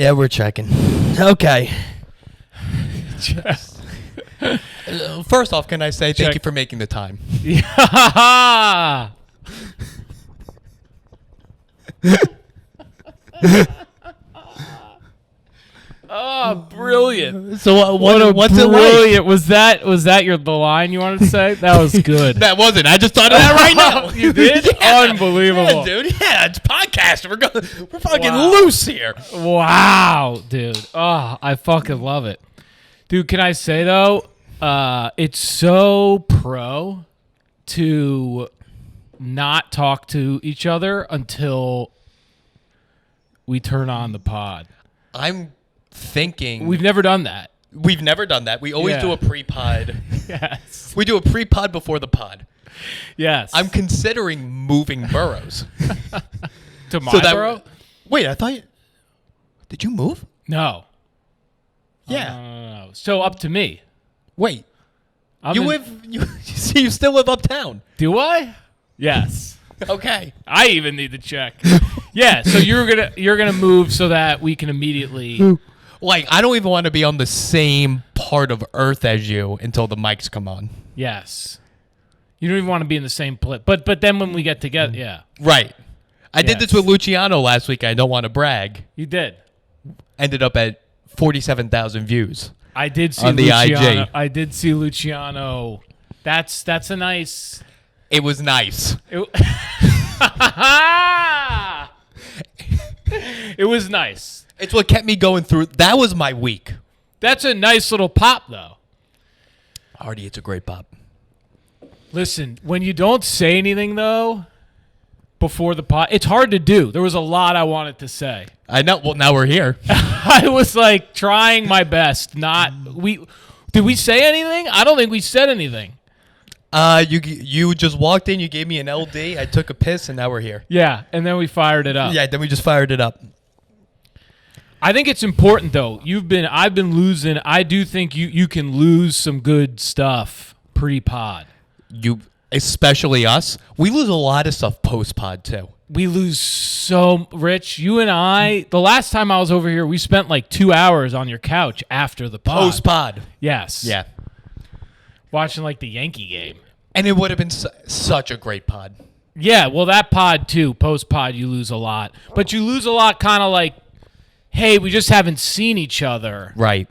Yeah, we're checking. Okay. First off, can I say thank you for making the time? Yeah. Oh, brilliant! So what's it like? Brilliant. Was that the line you wanted to say? That was good. That wasn't. I just thought of that right now. You did? Yeah. Unbelievable. Yeah, dude. Yeah, it's podcast. We're fucking Wow. loose here. Wow, dude. Oh, I fucking love it. Dude, can I say though, it's so pro to not talk to each other until we turn on the pod. I'm thinking We've never done that. we've never done that. We always Yeah. do a pre-pod. Yes. We do a pre-pod before the pod. Yes. I'm considering moving boroughs. to my So that- borough? Wait, I thought did you move? No. Yeah. So up to me. Wait. I'm You in- live you still live uptown. Do I? Yes. Okay. I even need to check. Yeah, so you're gonna move so that we can immediately. Like, I don't even want to be on the same part of Earth as you until the mics come on. Yes. You don't even want to be in the same place. But then when we get together, yeah, Right. I did this Yes. with Luciano last week. I don't want to brag. you did. Ended up at 47,000 views. I did see On the Luciano. IG. I did see Luciano. That's a nice. It was nice. It, it was nice. It's what kept me going through. That was my week. That's a nice little pop, though. Hardy, it's a great pop. Listen, when you don't say anything though, before the pot, it's hard to do. There was a lot I wanted to say. I know. Well, now we're here. I was like trying my best. Did we say anything? I don't think we said anything. You just walked in. You gave me an LD. I took a piss, and now we're here. Yeah, and then we fired it up. Yeah. Then we just fired it up. I think it's important though. I've been losing. I do think you can lose some good stuff pre-pod. Especially us. We lose a lot of stuff post pod too. We lose so Rich. You and I. The last time I was over here, we spent like 2 hours on your couch after the pod. Post pod. Yes. Yeah. Watching like the Yankee game. And it would have been such a great pod. Yeah, well, that pod too. Post pod, you lose a lot, but you lose a lot. Kind of like, hey, we just haven't seen each other. Right.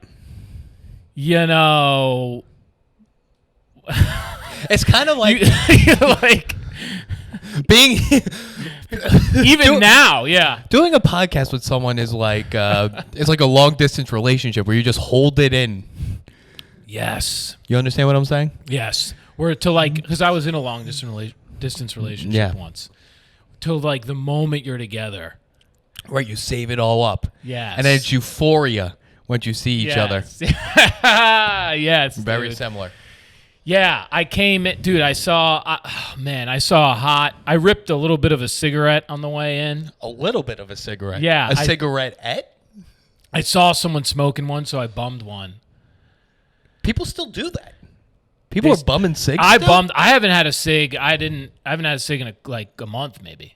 You know. It's kind of like like being even now, yeah. doing a podcast with someone is like it's like a long distance relationship where you just hold it in. Yes. You understand what I'm saying? Yes. Where to like, because I was in a long distance relationship Yeah. once. Till like the moment you're together. Right. You save it all up. Yes. And then it's euphoria once you see each other. Yes. Very dude. similar. Yeah, I came in, dude. I saw a hot. I ripped a little bit of a cigarette on the way in. A little bit of a cigarette. Yeah, A cigarette. I saw someone smoking one, so I bummed one. People still do that. People are bumming cigs. I still? bummed. I haven't had a cig. I haven't had a cig in a month, maybe.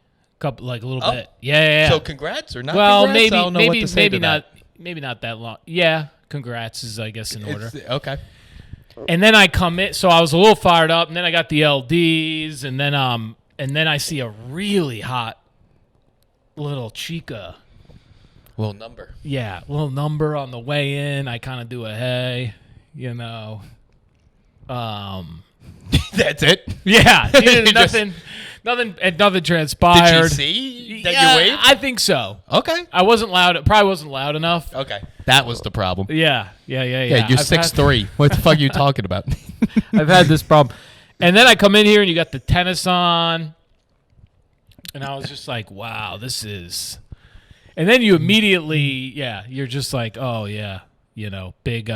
Like a little bit. Yeah. So congrats or not? Well, congrats? I don't know what to say to that. maybe not that long. Yeah, congrats is I guess in order. Okay. And then I come in, so I was a little fired up, and then I got the LDs, and then I see a really hot little chica. Little number. Yeah, little number on the way in. I kind of do a hey, you know. That's it. Yeah, Just- nothing transpired. Did she see that Yeah, you waved? I think so. Okay. I wasn't loud. It probably wasn't loud enough. Okay. That was the problem. Yeah. Yeah, you're I've had- 6'3". What the fuck are you talking about? I've had this problem. And then I come in here and you got the tennis on. And I was just like, wow, this is. And then you immediately, you're just like, oh, yeah, you know, big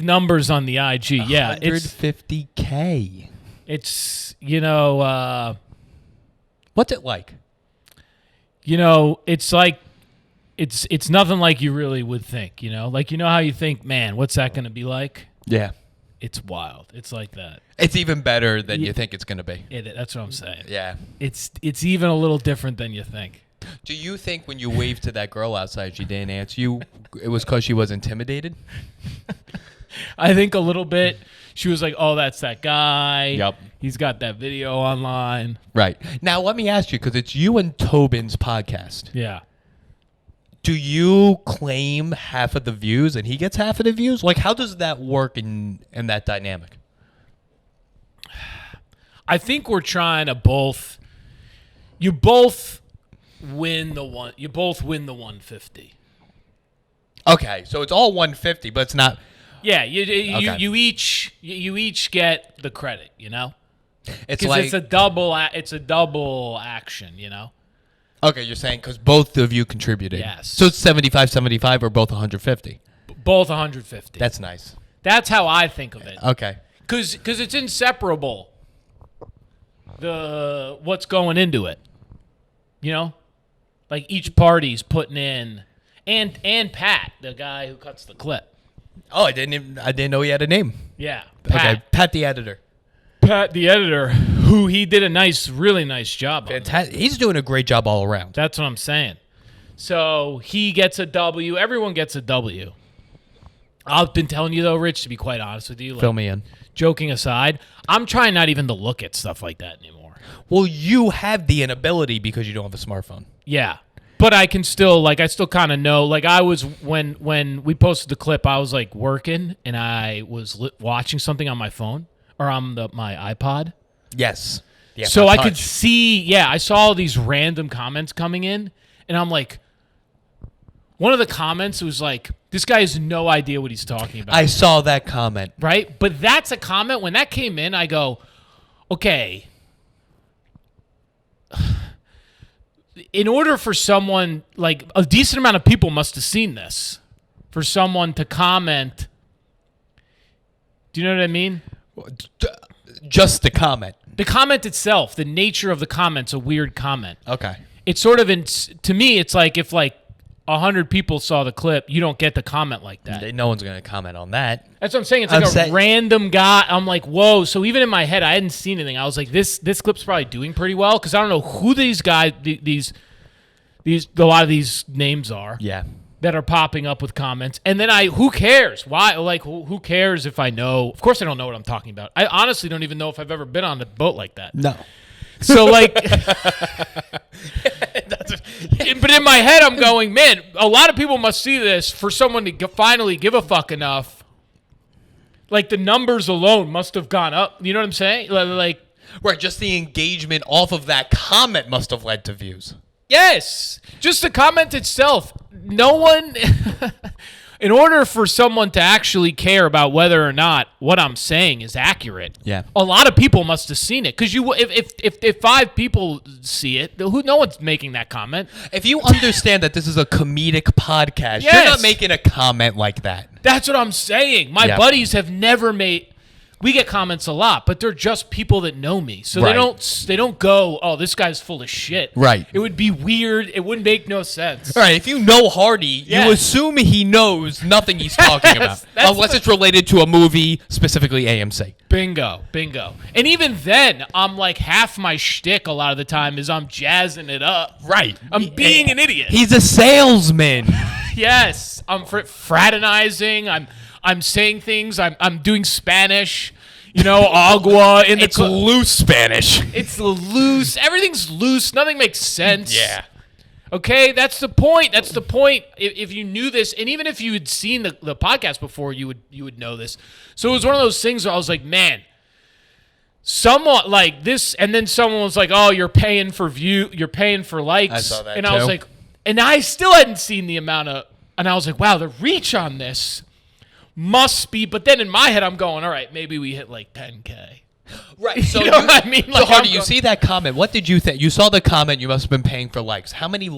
numbers on the IG. Yeah, it's, 150K. you know, What's it like? you know, it's like, it's nothing like you really would think, you know? Like, you know how you think, man, what's that going to be like? Yeah. It's wild. It's like that. It's even better than you think it's going to be. That's what I'm saying. Yeah. It's even a little different than you think. Do you think when you waved to that girl outside, she didn't answer you, it was because she was intimidated? I think a little bit. She was like, "Oh, that's that guy. Yep. He's got that video online." Right. Now, let me ask you, because it's you and Tobin's podcast. Yeah. Do you claim half of the views and he gets half of the views? Like, how does that work in that dynamic? I think we're trying to both. You both win the one. You both win the 150. Okay, so it's all 150, but it's not. Yeah, Okay. you each get the credit, you know? It's Because like it's a double action, you know? okay, you're saying because both of you contributed. Yes. So it's 75-75 or both 150. Both 150. That's nice. That's how I think of it. Okay. Because it's inseparable. What's going into it, you know? Like each party's putting in, and Pat, the guy who cuts the clip. Oh, I didn't know he had a name. Yeah, Pat. Okay, Pat the editor. Pat, the editor, who he did a really nice job on. He's doing a great job all around. That's what I'm saying. So he gets a W. Everyone gets a W. I've been telling you though, Rich, to be quite honest with you, like, Fill me in. joking aside, I'm trying not even to look at stuff like that anymore. Well, you have the inability because you don't have a smartphone. Yeah. But I can still, I still kind of know. Like, I was, when we posted the clip, I was, working, and I was watching something on my phone, or on my iPod. Yes. Yeah. So I could see, I saw all these random comments coming in, and I'm like, one of the comments was like, this guy has no idea what he's talking about. I saw that comment. Right? But that's a comment. When that came in, I go, okay. In order for someone, a decent amount of people must have seen this for someone to comment. Do you know what I mean? Just the comment. The comment itself, the nature of the comment's a weird comment. Okay. It's sort of, to me, it's like if 100 people saw the clip, you don't get the comment like that. No one's going to comment on that. That's what I'm saying. It's like a random guy. I'm like, whoa. So even in my head, I hadn't seen anything. I was like, this clip's probably doing pretty well because I don't know who these guys, a lot of these names are. Yeah. That are popping up with comments. And then who cares? Why? Who cares if I know? Of course I don't know what I'm talking about. I honestly don't even know if I've ever been on a boat like that. No. So but in my head I'm going, man, a lot of people must see this for someone to finally give a fuck enough. Like the numbers alone must have gone up. You know what I'm saying? Right, just the engagement off of that comment must have led to views. Yes, just the comment itself. No one, in order for someone to actually care about whether or not what I'm saying is accurate, Yeah. a lot of people must have seen it. Because if 5 people see it, no one's making that comment. If you understand that this is a comedic podcast, Yes. you're not making a comment like that. That's what I'm saying. My Yeah. buddies have never made. We get comments a lot, but they're just people that know me, so Right. they don't go, "Oh, this guy's full of shit." Right. It would be weird. It wouldn't make no sense. All right, if you know Hardy, Yes. you assume he knows nothing he's talking about. That's Unless it's related to a movie, specifically AMC. Bingo. And even then, I'm like, half my shtick a lot of the time is I'm jazzing it up. Right. I'm being an idiot. He's a salesman. Yes. I'm fraternizing. I'm saying things. I'm doing Spanish. Agua in the It's loose Spanish. It's loose. Everything's loose. Nothing makes sense. Yeah. Okay, that's the point. That's the point. If you knew this, and even if you had seen the podcast before, you would know this. So it was one of those things where I was like, man, somewhat like this, and then someone was like, oh, you're paying for likes. I saw that and too. I was like, and I still hadn't seen the amount of, and I was like, wow, the reach on this must be, but then in my head I'm going, all right, maybe we hit 10K. Right. So You know what I mean? So Hardy, you see that comment. What did you think? You saw the comment. You must have been paying for likes. How many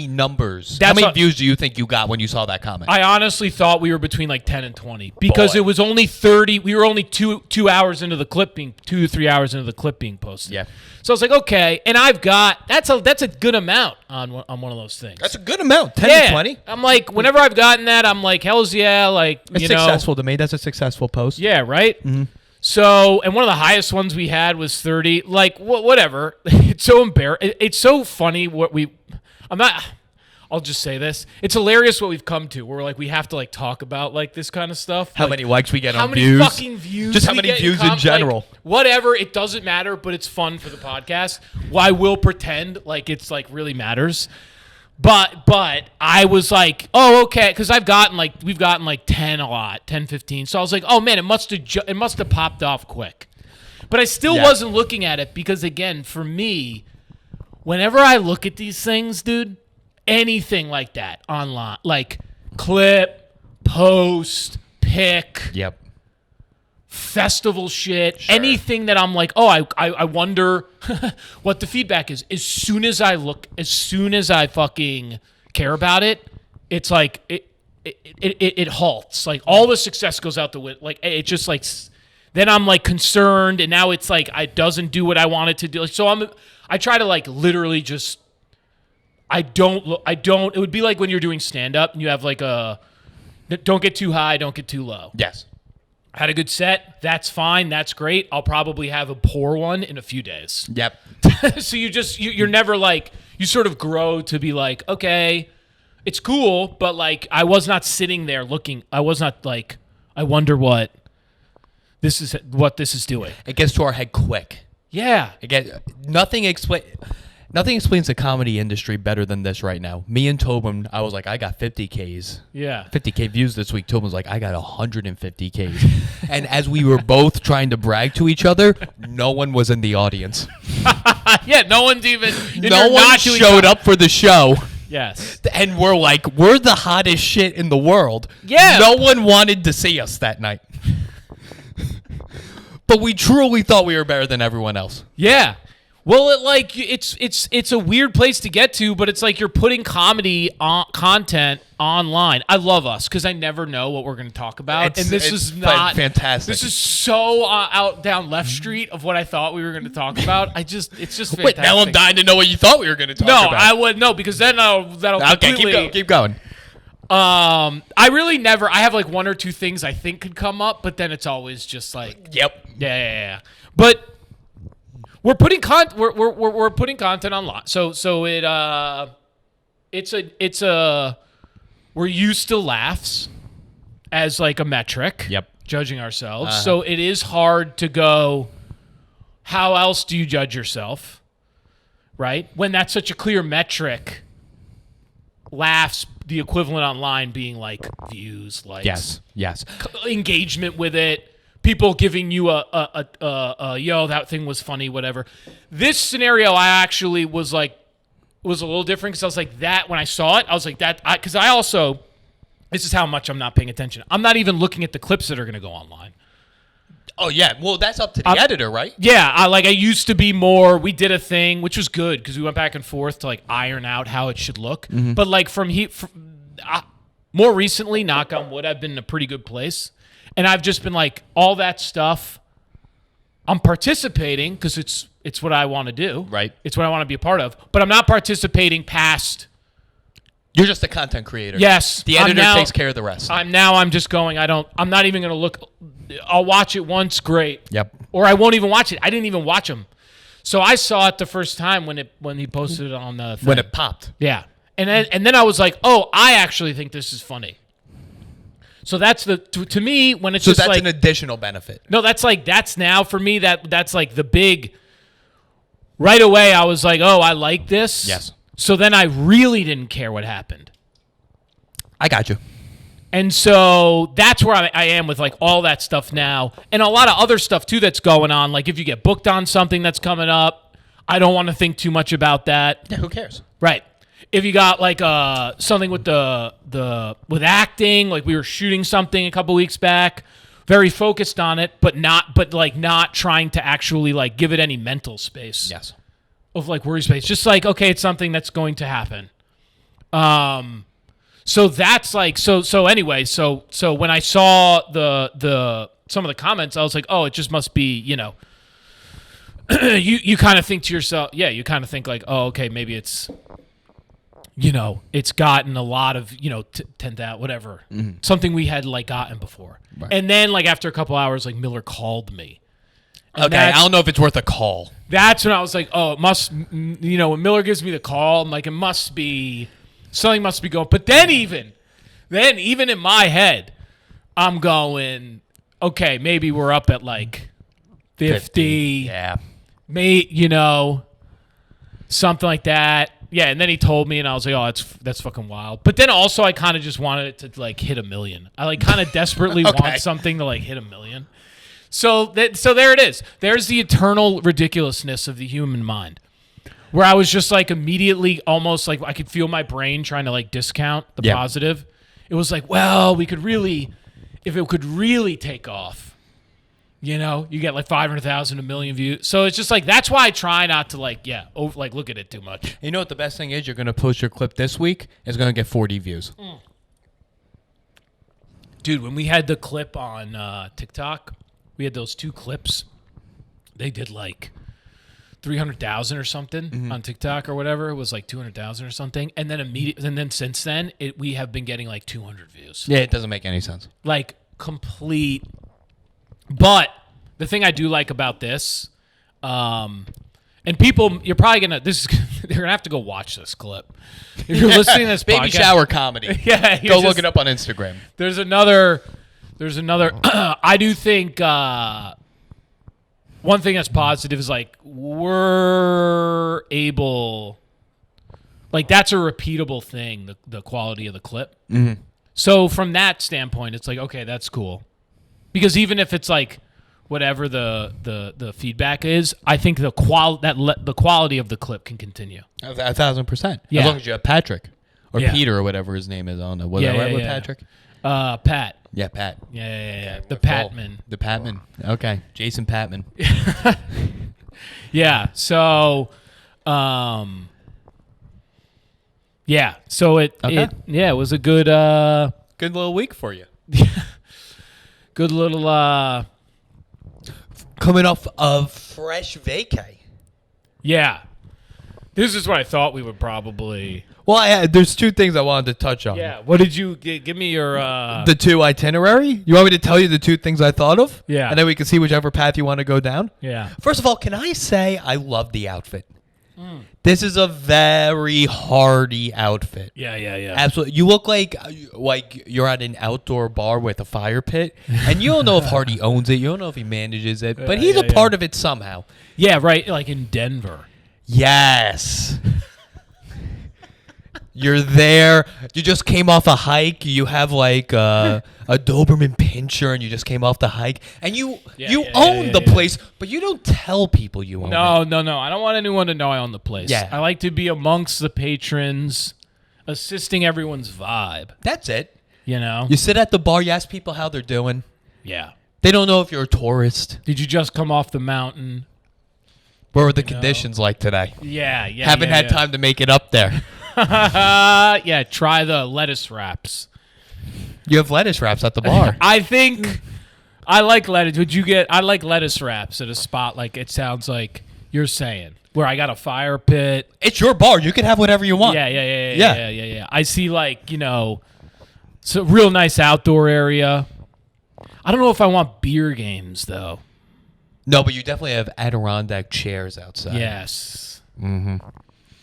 numbers? How many views do you think you got when you saw that comment? I honestly thought we were between 10 and 20 because Boy. it was only 30. We were only 2 hours into the clip being 2 to 3 hours into the clip being posted. Yeah. So I was like, okay, and I've got that's a good amount on one of those things. That's a good amount. 10 to 20. I'm like, whenever I've gotten that, I'm like, hell's yeah, It's successful to me. That's a successful post. Yeah, right? Mm-hmm. So, and one of the highest ones we had was 30. Whatever. It's so embarrassing. It's so funny what I'm not. I'll just say this. It's hilarious what we've come to. Where like we have to like talk about like this kind of stuff. How like, many likes we get how on many views? fucking views? Just how we many get views in general. Like, whatever. It doesn't matter, but it's fun for the podcast. Well, I will pretend like it's like really matters. But I was like, oh, okay, because we've gotten like 10 a lot, 10, 15. So I was like, oh man, it must have popped off quick. But I still wasn't looking at it because again, for me, whenever I look at these things, dude, anything like that online, like clip, post, pick, Yep. festival shit, Sure. anything that I'm like, oh, I wonder what the feedback is. As soon as I fucking care about it, it's like it halts. Like all the success goes out the window. Like it just like then I'm like concerned, and now it's like it doesn't do what I want it to do. So I try to like literally just I don't. It would be like when you're doing stand up and you have like don't get too high, don't get too low. Yes. Had a good set. That's fine. That's great. I'll probably have a poor one in a few days. Yep. So you're never like, you sort of grow to be like, okay, it's cool, but like I was not sitting there looking. I was not like, I wonder what this is doing. It gets to our head quick. Yeah. Again, nothing explains the comedy industry better than this right now. Me and Tobin, I was like, I got 50Ks. Yeah. 50K views this week. Tobin was like, I got 150Ks. And as we were both trying to brag to each other, no one was in the audience. Yeah, no one's even. No one showed up for the show. Yes. And we're like, we're the hottest shit in the world. Yeah. No one wanted to see us that night. But we truly thought we were better than everyone else. Yeah. Well, it's a weird place to get to, but it's like you're putting comedy content online. I love us because I never know what we're going to talk about, and this is not fantastic. This is so out down left street of what I thought we were going to talk about. It's just fantastic. Wait, now I'm dying to know what you thought we were going to talk about. No, I would no because then that'll okay, completely, keep going. I really never. I have like one or two things I think could come up, but then it's always just like Yep. yeah. But we're putting we're putting content online. So we're used to laughs as like a metric. Yep. Judging ourselves. So it is hard to go, how else do you judge yourself? Right? When that's such a clear metric, laughs, the equivalent online being like views, likes. Yes. Engagement with it. People giving you a yo, that thing was funny, whatever. This scenario, I actually was a little different because I was like that when I saw it, I was like that because I also, this is how much I'm not paying attention. I'm not even looking at the clips that are going to go online. Oh yeah, well that's up to the editor, right? Yeah, I used to be more. We did a thing which was good because we went back and forth to like iron out how it should look. Mm-hmm. But like more recently, knock on wood, I've been in a pretty good place. And I've just been like, all that stuff, I'm participating because it's what I want to do. Right. It's what I want to be a part of. But I'm not participating past. You're just a content creator. Yes. The editor takes care of the rest. I'm just going, I'm not even going to look. I'll watch it once, great. Yep. Or I won't even watch it. I didn't even watch them. So I saw it the first time when he posted it on the thing. When it popped. Yeah. And then I was like, oh, I actually think this is funny. So that's to me when it's so just that's like an additional benefit. No, that's now for me that's like the big. Right away, I was like, oh, I like this. Yes. So then I really didn't care what happened. I got you. And so that's where I am with like all that stuff now, and a lot of other stuff too that's going on. Like if you get booked on something that's coming up, I don't want to think too much about that. Yeah, who cares? Right. If you got like something with with acting, like we were shooting something a couple weeks back, very focused on it, but not trying to actually like give it any mental space. Yes. Of like worry space, just like okay, it's something that's going to happen. So that's like so anyway, so when I saw the some of the comments, I was like, oh, it just must be, you kind of think to yourself, yeah, you kind of think like, oh, okay, maybe it's. It's gotten a lot of, 10,000, whatever. Mm-hmm. Something we had like gotten before. Right. And then like after a couple hours, like Miller called me And Okay, I don't know if it's worth a call. That's when I was like, oh, it must, when Miller gives me the call, I'm like, it must be, something must be going. But then even in my head, I'm going, okay, maybe we're up at like 50. Yeah. Something like that. Yeah, and then he told me, and I was like, oh, that's fucking wild. But then also, I kind of just wanted it to like hit 1 million. I like kind of desperately want something to like hit 1 million. So there it is. There's the eternal ridiculousness of the human mind, where I was just like immediately almost like I could feel my brain trying to like discount the positive. It was like, well, we could really, if it could really take off, you get like 500,000, 1 million views. So it's just like, that's why I try not to like look at it too much. You know what the best thing is? You're going to post your clip this week. It's going to get 40 views. Dude, when we had the clip on TikTok, we had those 2 clips. They did like 300,000 or something on TikTok or whatever. It was like 200,000 or something. And then since then, we have been getting like 200 views. Yeah, it doesn't make any sense. Like complete. But the thing I do like about this, and people, you're probably gonna they're gonna have to go watch this clip if you're listening to this Baby podcast. shower comedy. Yeah, go look it up on Instagram. There's another. I do think one thing that's positive is like we're able, like that's a repeatable thing. The quality of the clip. Mm-hmm. So from that standpoint, it's like okay, that's cool. Because even if it's like whatever the feedback is, I think the quality of the clip can continue. 1,000%. Yeah. As long as you have Patrick or Yeah. Peter or whatever his name is on it. Was that right with Patrick? Pat. Yeah, Pat. Yeah. The Patman. The Patman. Okay. Jason Patman. Yeah. So, yeah. So it was a good Good little week for you. good little Coming off of fresh vacay. yeah. This is what I thought we would probably. Well, there's 2 things I wanted to touch on. Yeah. What did you give me your The 2 itinerary? You want me to tell you the 2 things I thought of? Yeah. And then we can see whichever path you want to go down? Yeah. First of all, can I say I love the outfit? This is a very hardy outfit. Yeah. Absolutely. You look like you're at an outdoor bar with a fire pit, and you don't know if Hardy owns it. You don't know if he manages it, but he's a part of it somehow. Yeah, right. Like in Denver. Yes. You're there. You just came off a hike. You have like a Doberman Pinscher, and you just came off the hike, and you own the place, but you don't tell people you own it. No. I don't want anyone to know I own the place. Yeah. I like to be amongst the patrons, assisting everyone's vibe. That's it. You You sit at the bar. You ask people how they're doing. Yeah. They don't know if you're a tourist. Did you just come off the mountain? What were the conditions like today? Yeah. Haven't had time to make it up there. Yeah, try the lettuce wraps. You have lettuce wraps at the bar. I think I like lettuce. I like lettuce wraps at a spot like it sounds like you're saying, where I got a fire pit. It's your bar. You can have whatever you want. Yeah. I see it's a real nice outdoor area. I don't know if I want beer games though. No, but you definitely have Adirondack chairs outside. Yes. Mm-hmm.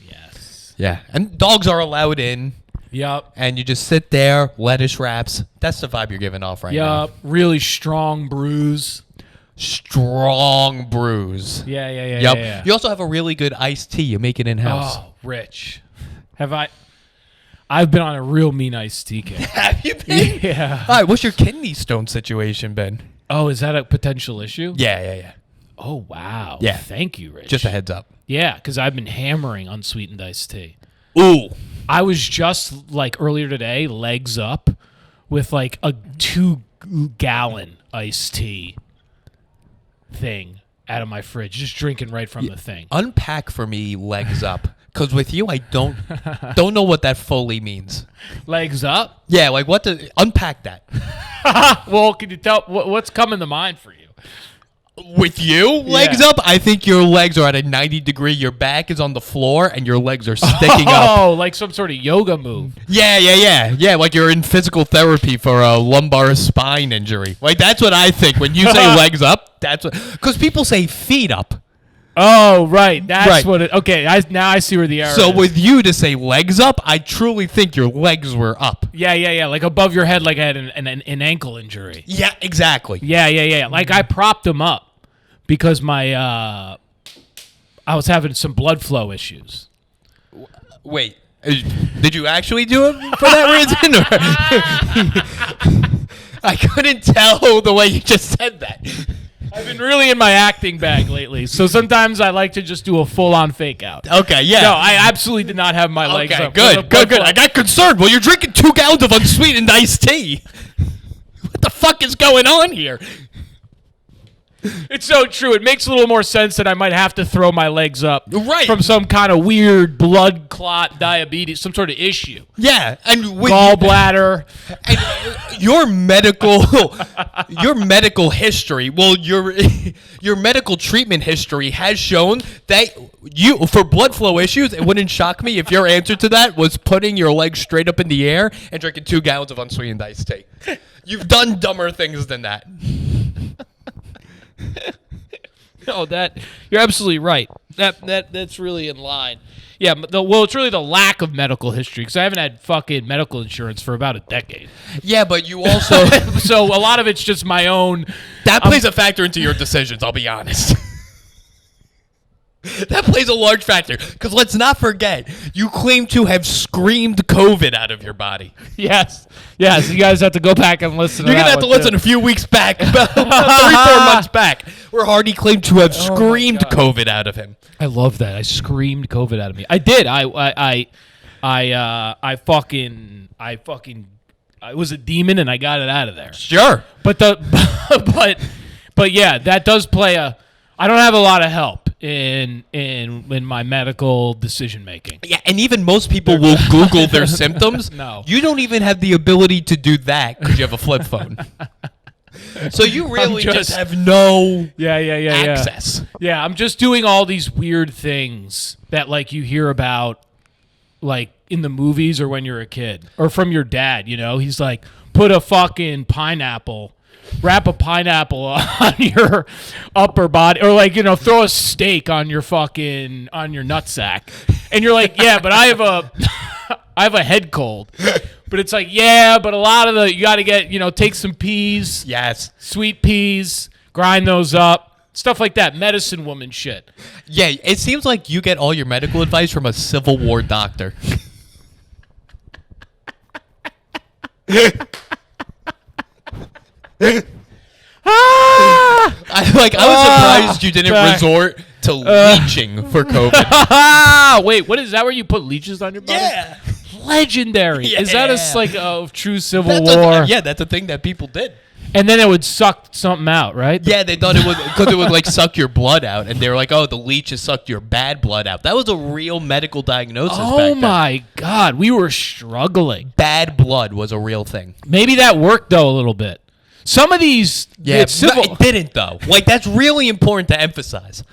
Yes. Yeah, and dogs are allowed in. Yep. And you just sit there, lettuce wraps. That's the vibe you're giving off right now. Yep. Really strong brews. Strong brews. Yeah. Yep. You also have a really good iced tea. You make it in-house. Oh, rich. I've been on a real mean iced tea kick. Have you been? Yeah. All right, what's your kidney stone situation been? Oh, is that a potential issue? Yeah. Oh, wow. Yeah. Thank you, Rich. Just a heads up. Yeah, because I've been hammering unsweetened iced tea. Ooh. I was just, earlier today, legs up with, a 2-gallon iced tea thing out of my fridge, just drinking right from the thing. Unpack for me legs up. Because with you, I don't know what that fully means. Legs up? Yeah, unpack that. Well, can you tell what's coming to mind for you? With you, legs up, I think your legs are at a 90-degree. Your back is on the floor, and your legs are sticking up. Oh, like some sort of yoga move. Yeah. Like you're in physical therapy for a lumbar spine injury. Like that's what I think when you say legs up. That's what, because people say feet up. Oh, right. That's Right. what it. Okay, now I see where the error So is. with you to say legs up, I truly think your legs were up. Yeah. Like above your head, like I had an ankle injury. Yeah, exactly. Yeah. Like I propped him up because my I was having some blood flow issues. Wait, did you actually do it for that reason? Or I couldn't tell the way you just said that. I've been really in my acting bag lately, so sometimes I like to just do a full-on fake out. Okay, yeah. No, I absolutely did not have my legs Okay, up. good. I got concerned. Well, you're drinking 2 gallons of unsweetened iced tea. What the fuck is going on here? It's so true. It makes a little more sense that I might have to throw my legs up Right. from some kind of weird blood clot, diabetes, some sort of issue. Yeah, and with Gallbladder. and your medical history. Well, your medical treatment history has shown that you for blood flow issues. It wouldn't shock me if your answer to that was putting your legs straight up in the air and drinking 2 gallons of unsweetened iced tea. You've done dumber things than that. No, you're absolutely right. That's really in line. Yeah, well, it's really the lack of medical history because I haven't had fucking medical insurance for about a decade. Yeah, but you also So a lot of it's just my own. that plays a factor into your decisions. I'll be honest. That plays a large factor because let's not forget you claim to have screamed COVID out of your body. Yes. You guys have to go back and listen. You're gonna have to listen a few weeks back, about 3-4 months back, where Hardy claimed to have screamed COVID out of him. I love that. I screamed COVID out of me. I did. I was a demon and I got it out of there. Sure, But yeah, that does play a. I don't have a lot of help in my medical decision making. yeah, and even most people will Google their symptoms. No. You don't even have the ability to do that because you have a flip phone. So you really just have no Yeah. access. Yeah, I'm just doing all these weird things that like you hear about like in the movies or when you're a kid or from your dad, you know? He's like, put a fucking wrap a pineapple on your upper body or like, you know, throw a steak on your nutsack. And you're like, yeah, but I have a head cold. But it's like, yeah, but a lot of you got to get, you know, take some peas. Yes. Sweet peas, grind those up, stuff like that. Medicine woman shit. Yeah, it seems like you get all your medical advice from a Civil War doctor. I was surprised you didn't resort to leeching for COVID. Wait, what is that where you put leeches on your body? Yeah. Legendary. Yeah. Is that a true Civil That's War? yeah, that's a thing that people did. And then it would suck something out, right? Yeah, they thought it would because it would like suck your blood out, and they were like, "Oh, the leeches sucked your bad blood out." That was a real medical diagnosis. Oh back then. my God, we were struggling. Bad blood was a real thing. Maybe that worked though a little bit. Some of these, Yeah, civil. it didn't though. Like that's really important to emphasize.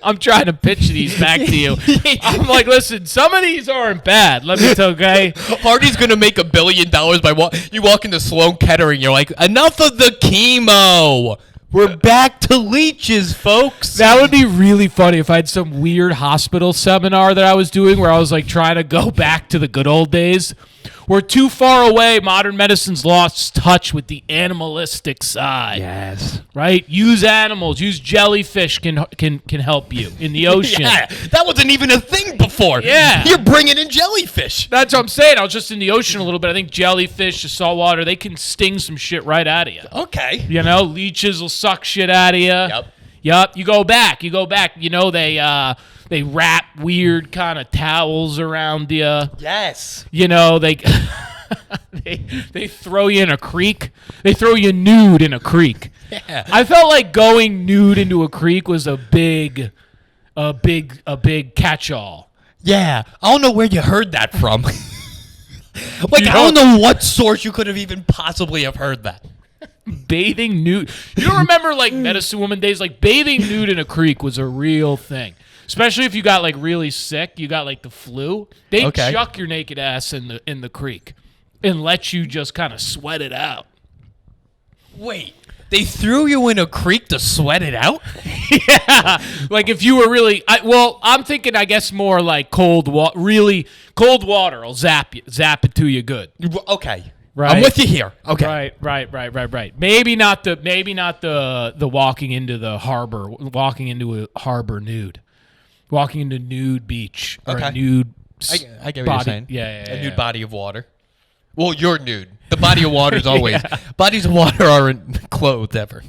I'm trying to pitch these back to you. I'm like, listen, some of these aren't bad. Let me tell you, okay? Hardy's gonna make $1 billion by you walk into Sloan Kettering. You're like, enough of the chemo. We're back to leeches, folks. That would be really funny if I had some weird hospital seminar that I was doing where I was like trying to go back to the good old days. We're too far away. Modern medicine's lost touch with the animalistic side. Yes. Right? Use animals. Use jellyfish can help you in the ocean. Yeah, that wasn't even a thing before. Yeah. You're bringing in jellyfish. That's what I'm saying. I was just in the ocean a little bit. I think jellyfish, the salt water, they can sting some shit right out of you. Okay. You know, leeches will suck shit out of you. Yep. You go back. You know, they wrap weird kind of towels around you. Yes. You know, they throw you in a creek. They throw you nude in a creek. Yeah. I felt like going nude into a creek was a big catch-all. Yeah. I don't know where you heard that from. Like, I don't know what source you could have even possibly have heard that. Bathing nude. You don't remember like medicine woman days? Like bathing nude in a creek was a real thing. Especially if you got like really sick, you got like the flu. They Okay. chuck your naked ass in the creek and let you just kind of sweat it out. Wait, they threw you in a creek to sweat it out? Yeah, like if you were really, I'm thinking, I guess more like really cold water will zap it to you good. Okay. Right. I'm with you here. Okay. Right. Maybe not the walking into the harbor, walking into a harbor nude, walking into nude beach or a Okay. nude. I get what body. you're saying. Yeah. A nude body of water. Well, you're nude. The body of water is always. Bodies of water aren't clothed ever.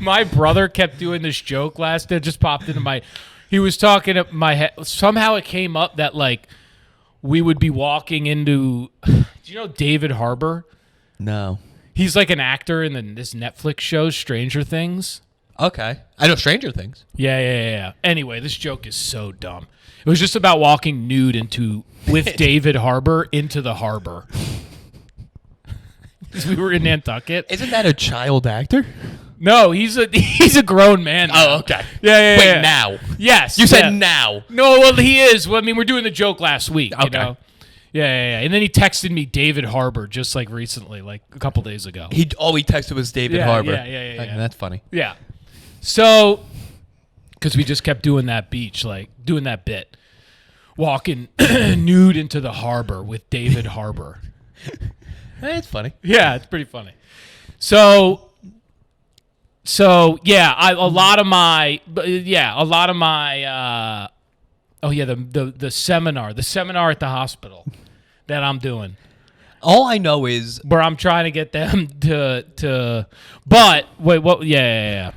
My brother kept doing this joke last day. It just popped into my. He was talking at my head. Somehow it came up that like we would be walking into. Do you know David Harbour? No. He's like an actor in this Netflix show, Stranger Things. Okay. I know Stranger Things. Yeah. Anyway, this joke is so dumb. It was just about walking nude with David Harbour into the harbor. 'Cause we were in Nantucket. Isn't that a child actor? No, he's a grown man now. Oh, okay. Yeah. Wait, now. Yes. You said yeah. now. No, well, he is. Well, I mean, we're doing the joke last week. You Okay. know? Yeah. And then he texted me David Harbour just like recently, like a couple days ago. He texted was David Yeah, Harbour. yeah. Okay, that's funny. Yeah. So, because we just kept doing that beach, like doing that bit, walking nude into the harbor with David Harbour. It's funny. Yeah, it's pretty funny. So yeah, a lot of my the seminar at the hospital that I'm doing, All I know is where I'm trying to get them to but wait, what? Yeah.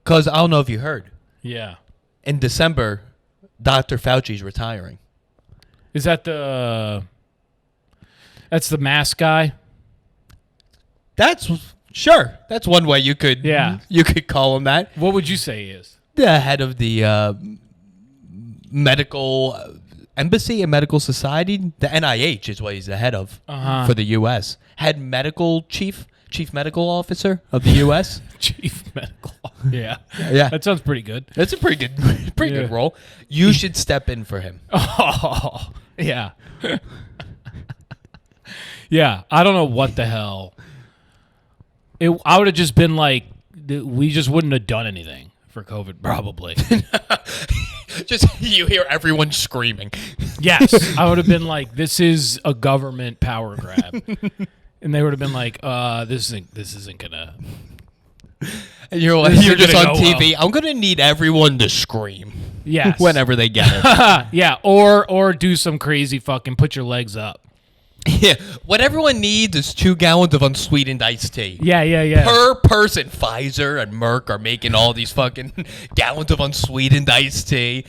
because I don't know if you heard. Yeah. In December, Dr. Fauci's retiring. Is that that's the mask guy? That's sure. That's one way you could. Yeah. You could call him that. What would you say he is? The head of the medical embassy and medical society. The NIH is what he's the head of for the U.S. Head medical chief medical officer of the U.S. Chief medical. Yeah. Yeah. That sounds pretty good. That's a pretty good role. You should step in for him. Oh, yeah. Yeah, I don't know what the hell. I would have just been like, we just wouldn't have done anything for COVID, probably. Just you hear everyone screaming. Yes, I would have been like, this is a government power grab. And they would have been like, this isn't gonna. And you're This you're isn't just gonna on go TV. I'm gonna need everyone to scream. Yes. Whenever they get it. Yeah, or do some crazy fucking put your legs up. Yeah. What everyone needs is 2 gallons of unsweetened iced tea. Yeah. Per person. Pfizer and Merck are making all these fucking gallons of unsweetened iced tea.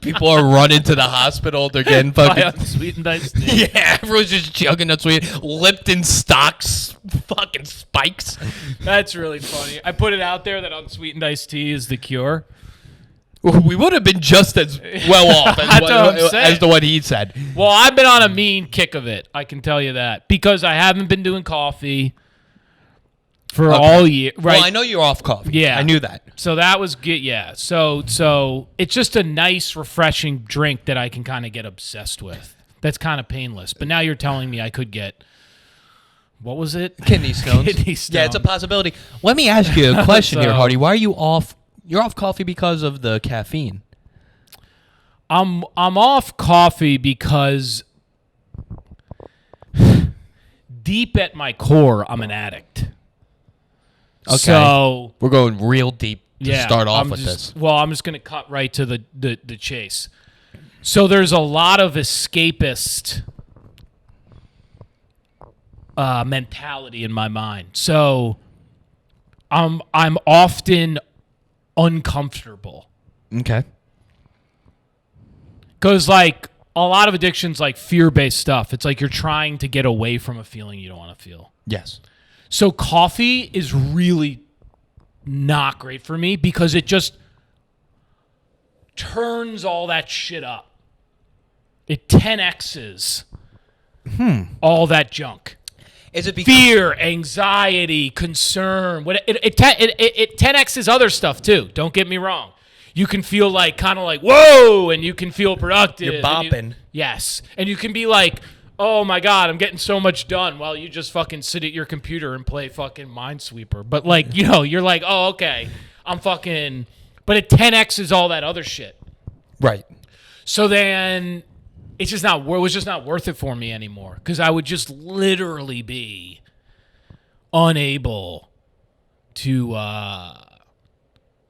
People are running to the hospital. They're getting fucking. Unsweetened iced tea. Yeah, everyone's just chugging unsweetened. Lipton stocks fucking spikes. That's really funny. I put it out there that unsweetened iced tea is the cure. We would have been just as well off That's what I'm saying. as the one he said. Well, I've been on a mean kick of it. I can tell you that because I haven't been doing coffee for all year. Right? Well, I know you're off coffee. Yeah. I knew that. So that was good. Yeah. So it's just a nice, refreshing drink that I can kind of get obsessed with. That's kind of painless. But now you're telling me I could get. What was it? Kidney stones. Kidney stones. Yeah, it's a possibility. Let me ask you a question here, So- Hardy. Why are you off? You're off coffee because of the caffeine. I'm off coffee because deep at my core, I'm an addict. Okay. So We're going real deep to yeah, start off I'm with just- this. Well, I'm just going to cut right to the chase. So there's a lot of escapist mentality in my mind. So I'm often uncomfortable Okay. because like a lot of addictions, like fear-based stuff. It's like you're trying to get away from a feeling you don't want to feel. Yes. So coffee is really not great for me because it just turns all that shit up. It 10x's all that junk. Is it because fear, anxiety, concern. It 10x's other stuff too. Don't get me wrong. You can feel like kind of like whoa, and you can feel productive. You're bopping. Yes, and you can be like, oh my god, I'm getting so much done while you just fucking sit at your computer and play fucking Minesweeper. But like you're like, oh okay, I'm fucking. But it 10x's all that other shit. right? So then it's just not. It was just not worth it for me anymore because I would just literally be unable to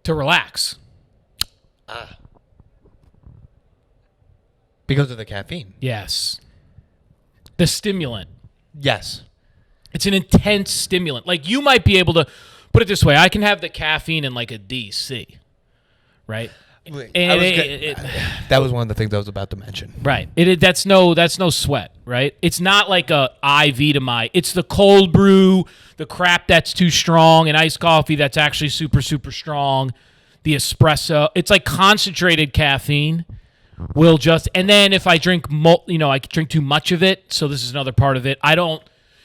relax. Because of the caffeine. Yes, the stimulant. Yes. It's an intense stimulant. Like you might be able to put it this way: I can have the caffeine in like a DC, right? That was one of the things I was about to mention. Right. That's no sweat, right? It's not like a IV to my. It's the cold brew, the crap that's too strong, and iced coffee that's actually super super strong. The espresso. It's like concentrated caffeine. Will just and then if I drink, I drink too much of it. So this is another part of it. I don't.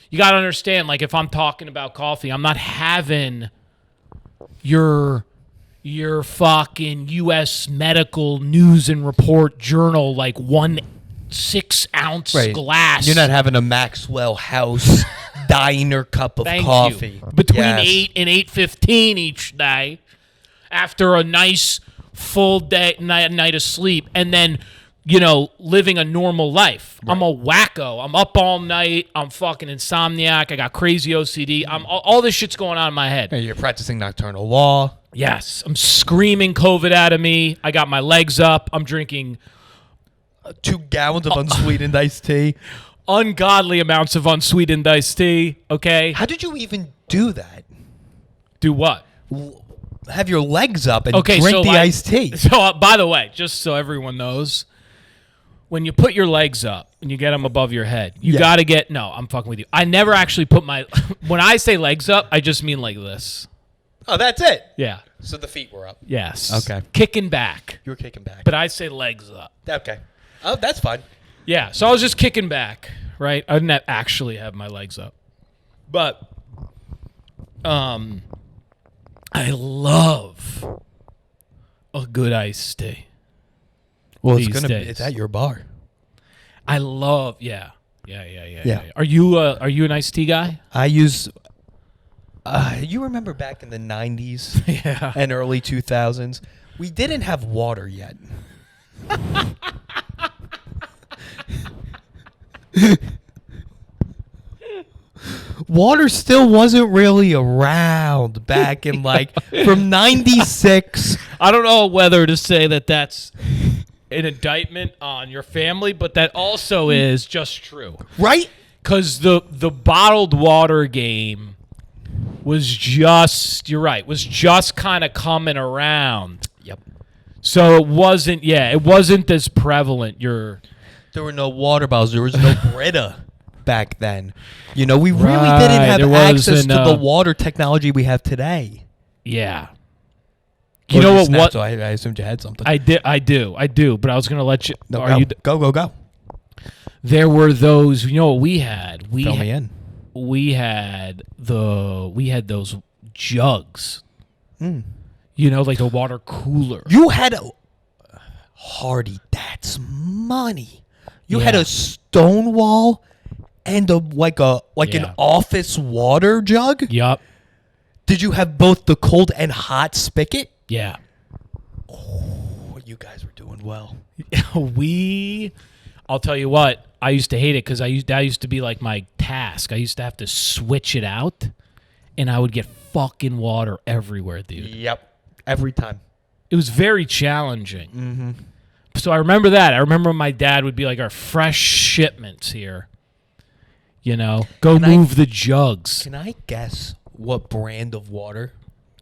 You got to understand. Like if I'm talking about coffee, I'm not having your fucking U.S. Medical News and Report Journal like 1 6-ounce glass. You're not having a Maxwell House diner cup of coffee. Between 8 and 8:15 each day after a nice full day night of sleep and then living a normal life. Right. I'm a wacko. I'm up all night. I'm fucking insomniac. I got crazy OCD. All this shit's going on in my head. You're practicing nocturnal law. Yes. I'm screaming COVID out of me. I got my legs up. I'm drinking 2 gallons of unsweetened iced tea. Ungodly amounts of unsweetened iced tea. Okay. How did you even do that? Do what? Have your legs up and drink the iced tea. So, by the way, just so everyone knows, when you put your legs up and you get them above your head, you got to get. No, I'm fucking with you. I never actually put my. When I say legs up, I just mean like this. Oh, that's it. Yeah. So the feet were up. Yes. Okay. Kicking back. You were kicking back. But I say legs up. Okay. Oh, that's fine. Yeah. So I was just kicking back, right? I didn't actually have my legs up, but I love a good iced tea. Well, it's at your bar. I love, yeah. Are you an iced tea guy? I use. You remember back in the 90s and early 2000s, we didn't have water yet. Water still wasn't really around back in from 96. I don't know whether to say that that's an indictment on your family, but that also is just true. Right? Because the bottled water game was just, you're right, was just kind of coming around. Yep. So it wasn't as prevalent. There were no water bottles. There was no Brita back then. We really didn't have access to the water technology we have today. Yeah. You know what? So I assumed you had something. I do. But I was gonna let you. No, go. There were those. You know what we had? Fill me in. We had those jugs. Like the water cooler. You had Hardy. That's money. You had a Stonewall and an office water jug. Yup. Did you have both the cold and hot spigot? Yeah. Oh, you guys were doing well. I'll tell you what, I used to hate it because that used to be like my task. I used to have to switch it out, and I would get fucking water everywhere, dude. Yep. Every time. It was very challenging. Mm-hmm. So I remember that. I remember my dad would be like, our fresh shipments here. Move the jugs. Can I guess what brand of water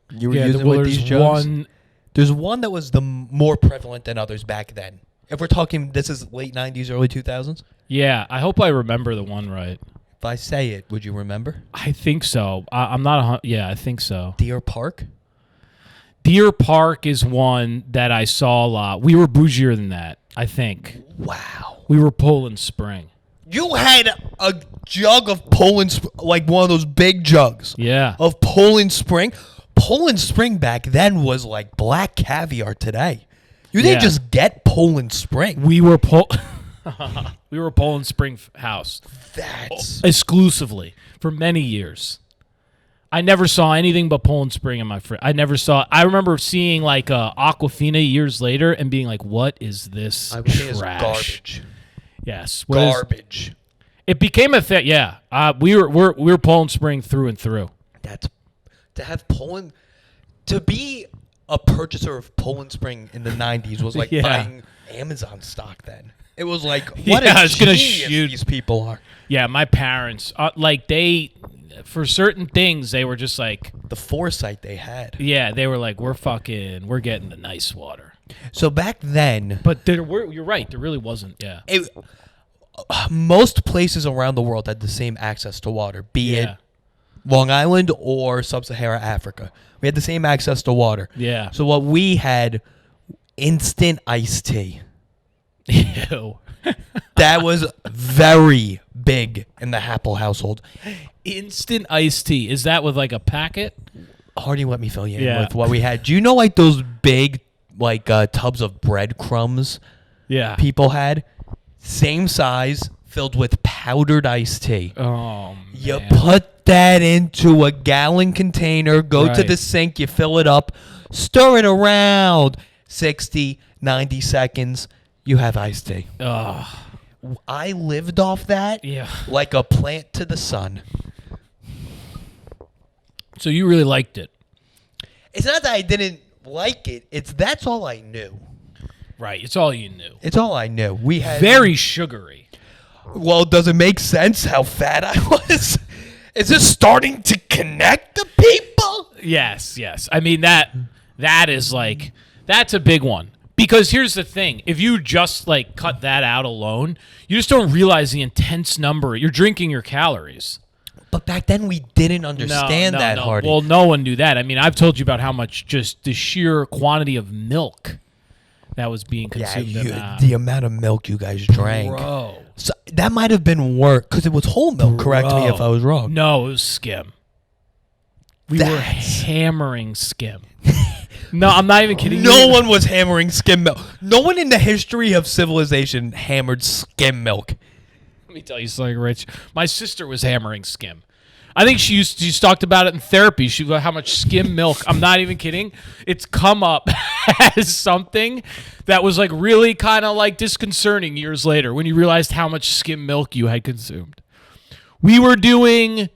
you were using with these jugs? There's one that was the more prevalent than others back then. If we're talking, this is late 90s, early 2000s? Yeah, I hope I remember the one right. If I say it, would you remember? I think so. I'm not I think so. Deer Park? Deer Park is one that I saw a lot. We were bougier than that, I think. Wow. We were Poland Spring. You had a jug of Poland, like one of those big jugs. Yeah. Of Poland Spring. Poland Spring back then was like black caviar today. You didn't Yeah. just get Poland Spring. We were we were Poland Spring House That's exclusively for many years. I never saw anything but Poland Spring in my fridge. I remember seeing like Aquafina years later and being like, "What is this I would say it's trash?" garbage. Yes, Garbage. It became a thing. Yeah, we were Poland Spring through and through. That's to have Poland to be a purchaser of Poland Spring in the 90s was like Yeah. buying Amazon stock then. It was like Yeah, what a it's gonna genius shoot. these people are. Yeah, my parents like they for certain things they were just like, The foresight they had. yeah, they were like, we're getting the nice water. So back then, But you're right, there really wasn't. Yeah. most places around the world had the same access to water, be it Yeah. Long Island or Sub-Saharan Africa. We had the same access to water. Yeah. So what we had, instant iced tea. Ew. That was very big in the Happel household. Instant iced tea. Is that with like a packet? Hardy, let me fill you in Yeah. with what we had. Do you know like those big like tubs of breadcrumbs Yeah. people had? Same size, filled with powdered iced tea. Oh, You man. put that into a gallon container, go to Right. the sink, you fill it up, stir it around 60, 90 seconds, you have iced tea. Ugh. I lived off that Yeah. like a plant to the sun. So you really liked it. It's not that I didn't like it, it's that's all I knew. Right. It's all you knew. It's all I knew. We had Very sugary. Well, does it make sense how fat I was? Is this starting to connect the people? Yes, yes. I mean that is like that's a big one. Because here's the thing, if you just like cut that out alone, you just don't realize the intense number. You're drinking your calories. But back then we didn't understand that, no. Hardy. Well, no one knew that. I mean, I've told you about how much just the sheer quantity of milk that was being yeah, consumed in that. the amount of milk you guys drank. Bro. So that might have been work because it was whole milk. Correct me if I was wrong. No, it was skim. We were That's- hammering skim. No, I'm not even kidding. No one was hammering skim milk. No one in the history of civilization hammered skim milk. Let me tell you something, Rich. My sister was hammering skim. I think she's talked about it in therapy. She how much skim milk. I'm not even kidding. It's come up as something that was like really kind of like disconcerting years later when you realized how much skim milk you had consumed. We were doing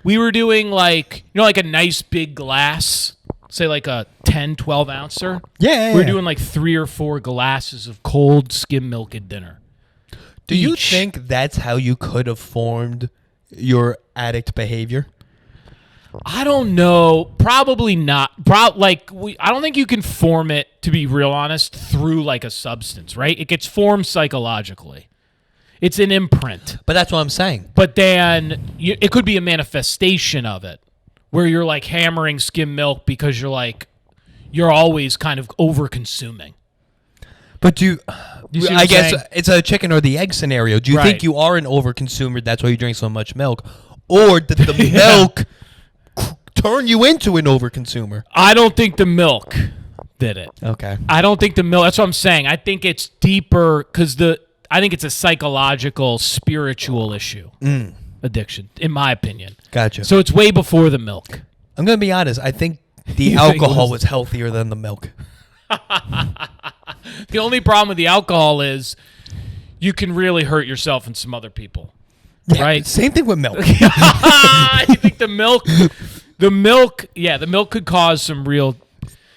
like, you know, like a nice big glass, say like a 10, 12 ouncer. Yeah. We were doing like 3 or 4 glasses of cold skim milk at dinner. Do you each. think that's how you could have formed your addict behavior? I don't know. Probably not. I don't think you can form it, to be real honest, through like a substance, right? It gets formed psychologically. It's an imprint. But that's what I'm saying. But then it could be a manifestation of it, where you're like hammering skim milk because you're always kind of over consuming. But You see what I I'm guess saying? it's a chicken or the egg scenario. Do you Right. think you are an overconsumer? That's why you drink so much milk, or did the milk turn you into an overconsumer? I don't think the milk did it. Okay. I don't think the milk. That's what I'm saying. I think it's deeper because I think it's a psychological, spiritual issue. Addiction, in my opinion. Gotcha. So it's way before the milk. I'm gonna be honest. I think the You think it alcohol was- was healthier than the milk. The only problem with the alcohol is you can really hurt yourself and some other people. Yeah, Right. Same thing with milk. You think the milk, the milk could cause some real,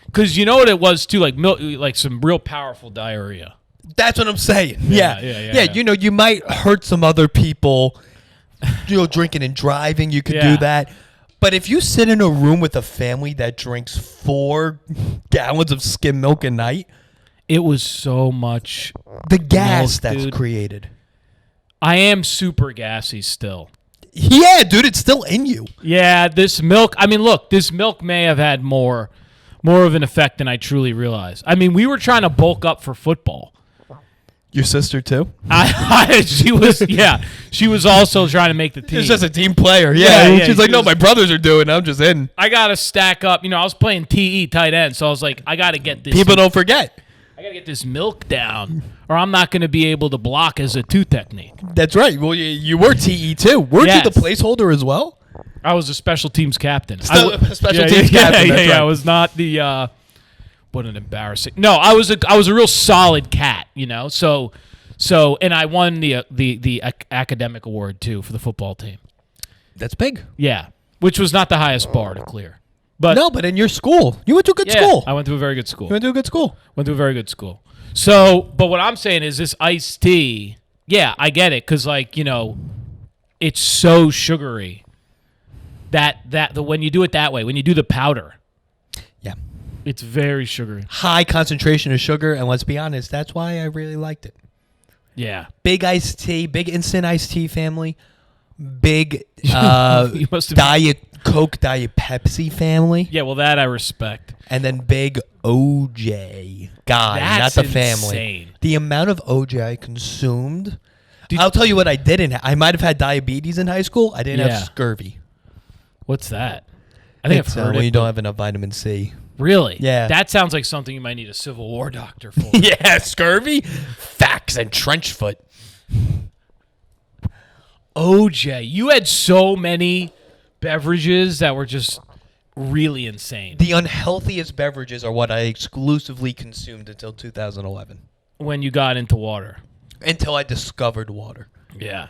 because you know what it was too, like milk, like some real powerful diarrhea. That's what I'm saying. Yeah, Yeah. yeah, yeah. You know, you might hurt some other people. You know, drinking and driving, you could Yeah. do that. But if you sit in a room with a family that drinks 4 gallons of skim milk a night, It was so much. the gas Milk, that's dude. created. I am super gassy still. Yeah, dude, it's still in you. Yeah, this milk. I mean, look, this milk may have had more of an effect than I truly realized. I mean, we were trying to bulk up for football. Your sister too? She was also trying to make the team. She's just a team player. Yeah, Yeah. yeah, She's like, she no, was- my brothers are doing it. I'm just in. I got to stack up. I was playing TE tight end, so I was like, I got to get this. People don't forget. I got to get this milk down, or I'm not going to be able to block as a 2 technique. That's right. Well, you were TE too. Weren't Yes. you the placeholder as well? I was a special teams captain. Still a special yeah, teams yeah, captain, Yeah, that's yeah, right. I was not the. What an embarrassing. No, I was a real solid cat. So and I won the academic award too for the football team. That's big. Yeah, which was not the highest bar to clear. But No, but in your school, you went to a good yeah, school. I went to a very good school. You went to a good school. Went to a very good school. So, but what I'm saying is this iced tea. Yeah, I get it because it's so sugary. That when you do it that way, when you do the powder, Yeah. it's very sugary. High concentration of sugar, and let's be honest, that's why I really liked it. Yeah. Big iced tea, big instant iced tea family, big You must have- Diet Coke, Diet Pepsi family, Yeah, well, that I respect. and then big OJ guy, That's not the family. insane. The amount of OJ I consumed. I'll tell you what I didn't. I might have had diabetes in high school. I didn't Yeah. have scurvy. What's that? I think It's, I've heard when it. you don't but- have enough vitamin C. Really? Yeah. That sounds like something you might need a Civil War doctor for. Yeah, scurvy, facts, and trench foot. OJ, you had so many beverages that were just really insane The unhealthiest beverages are what I exclusively consumed until 2011. when you got into water. Until I discovered water. Yeah.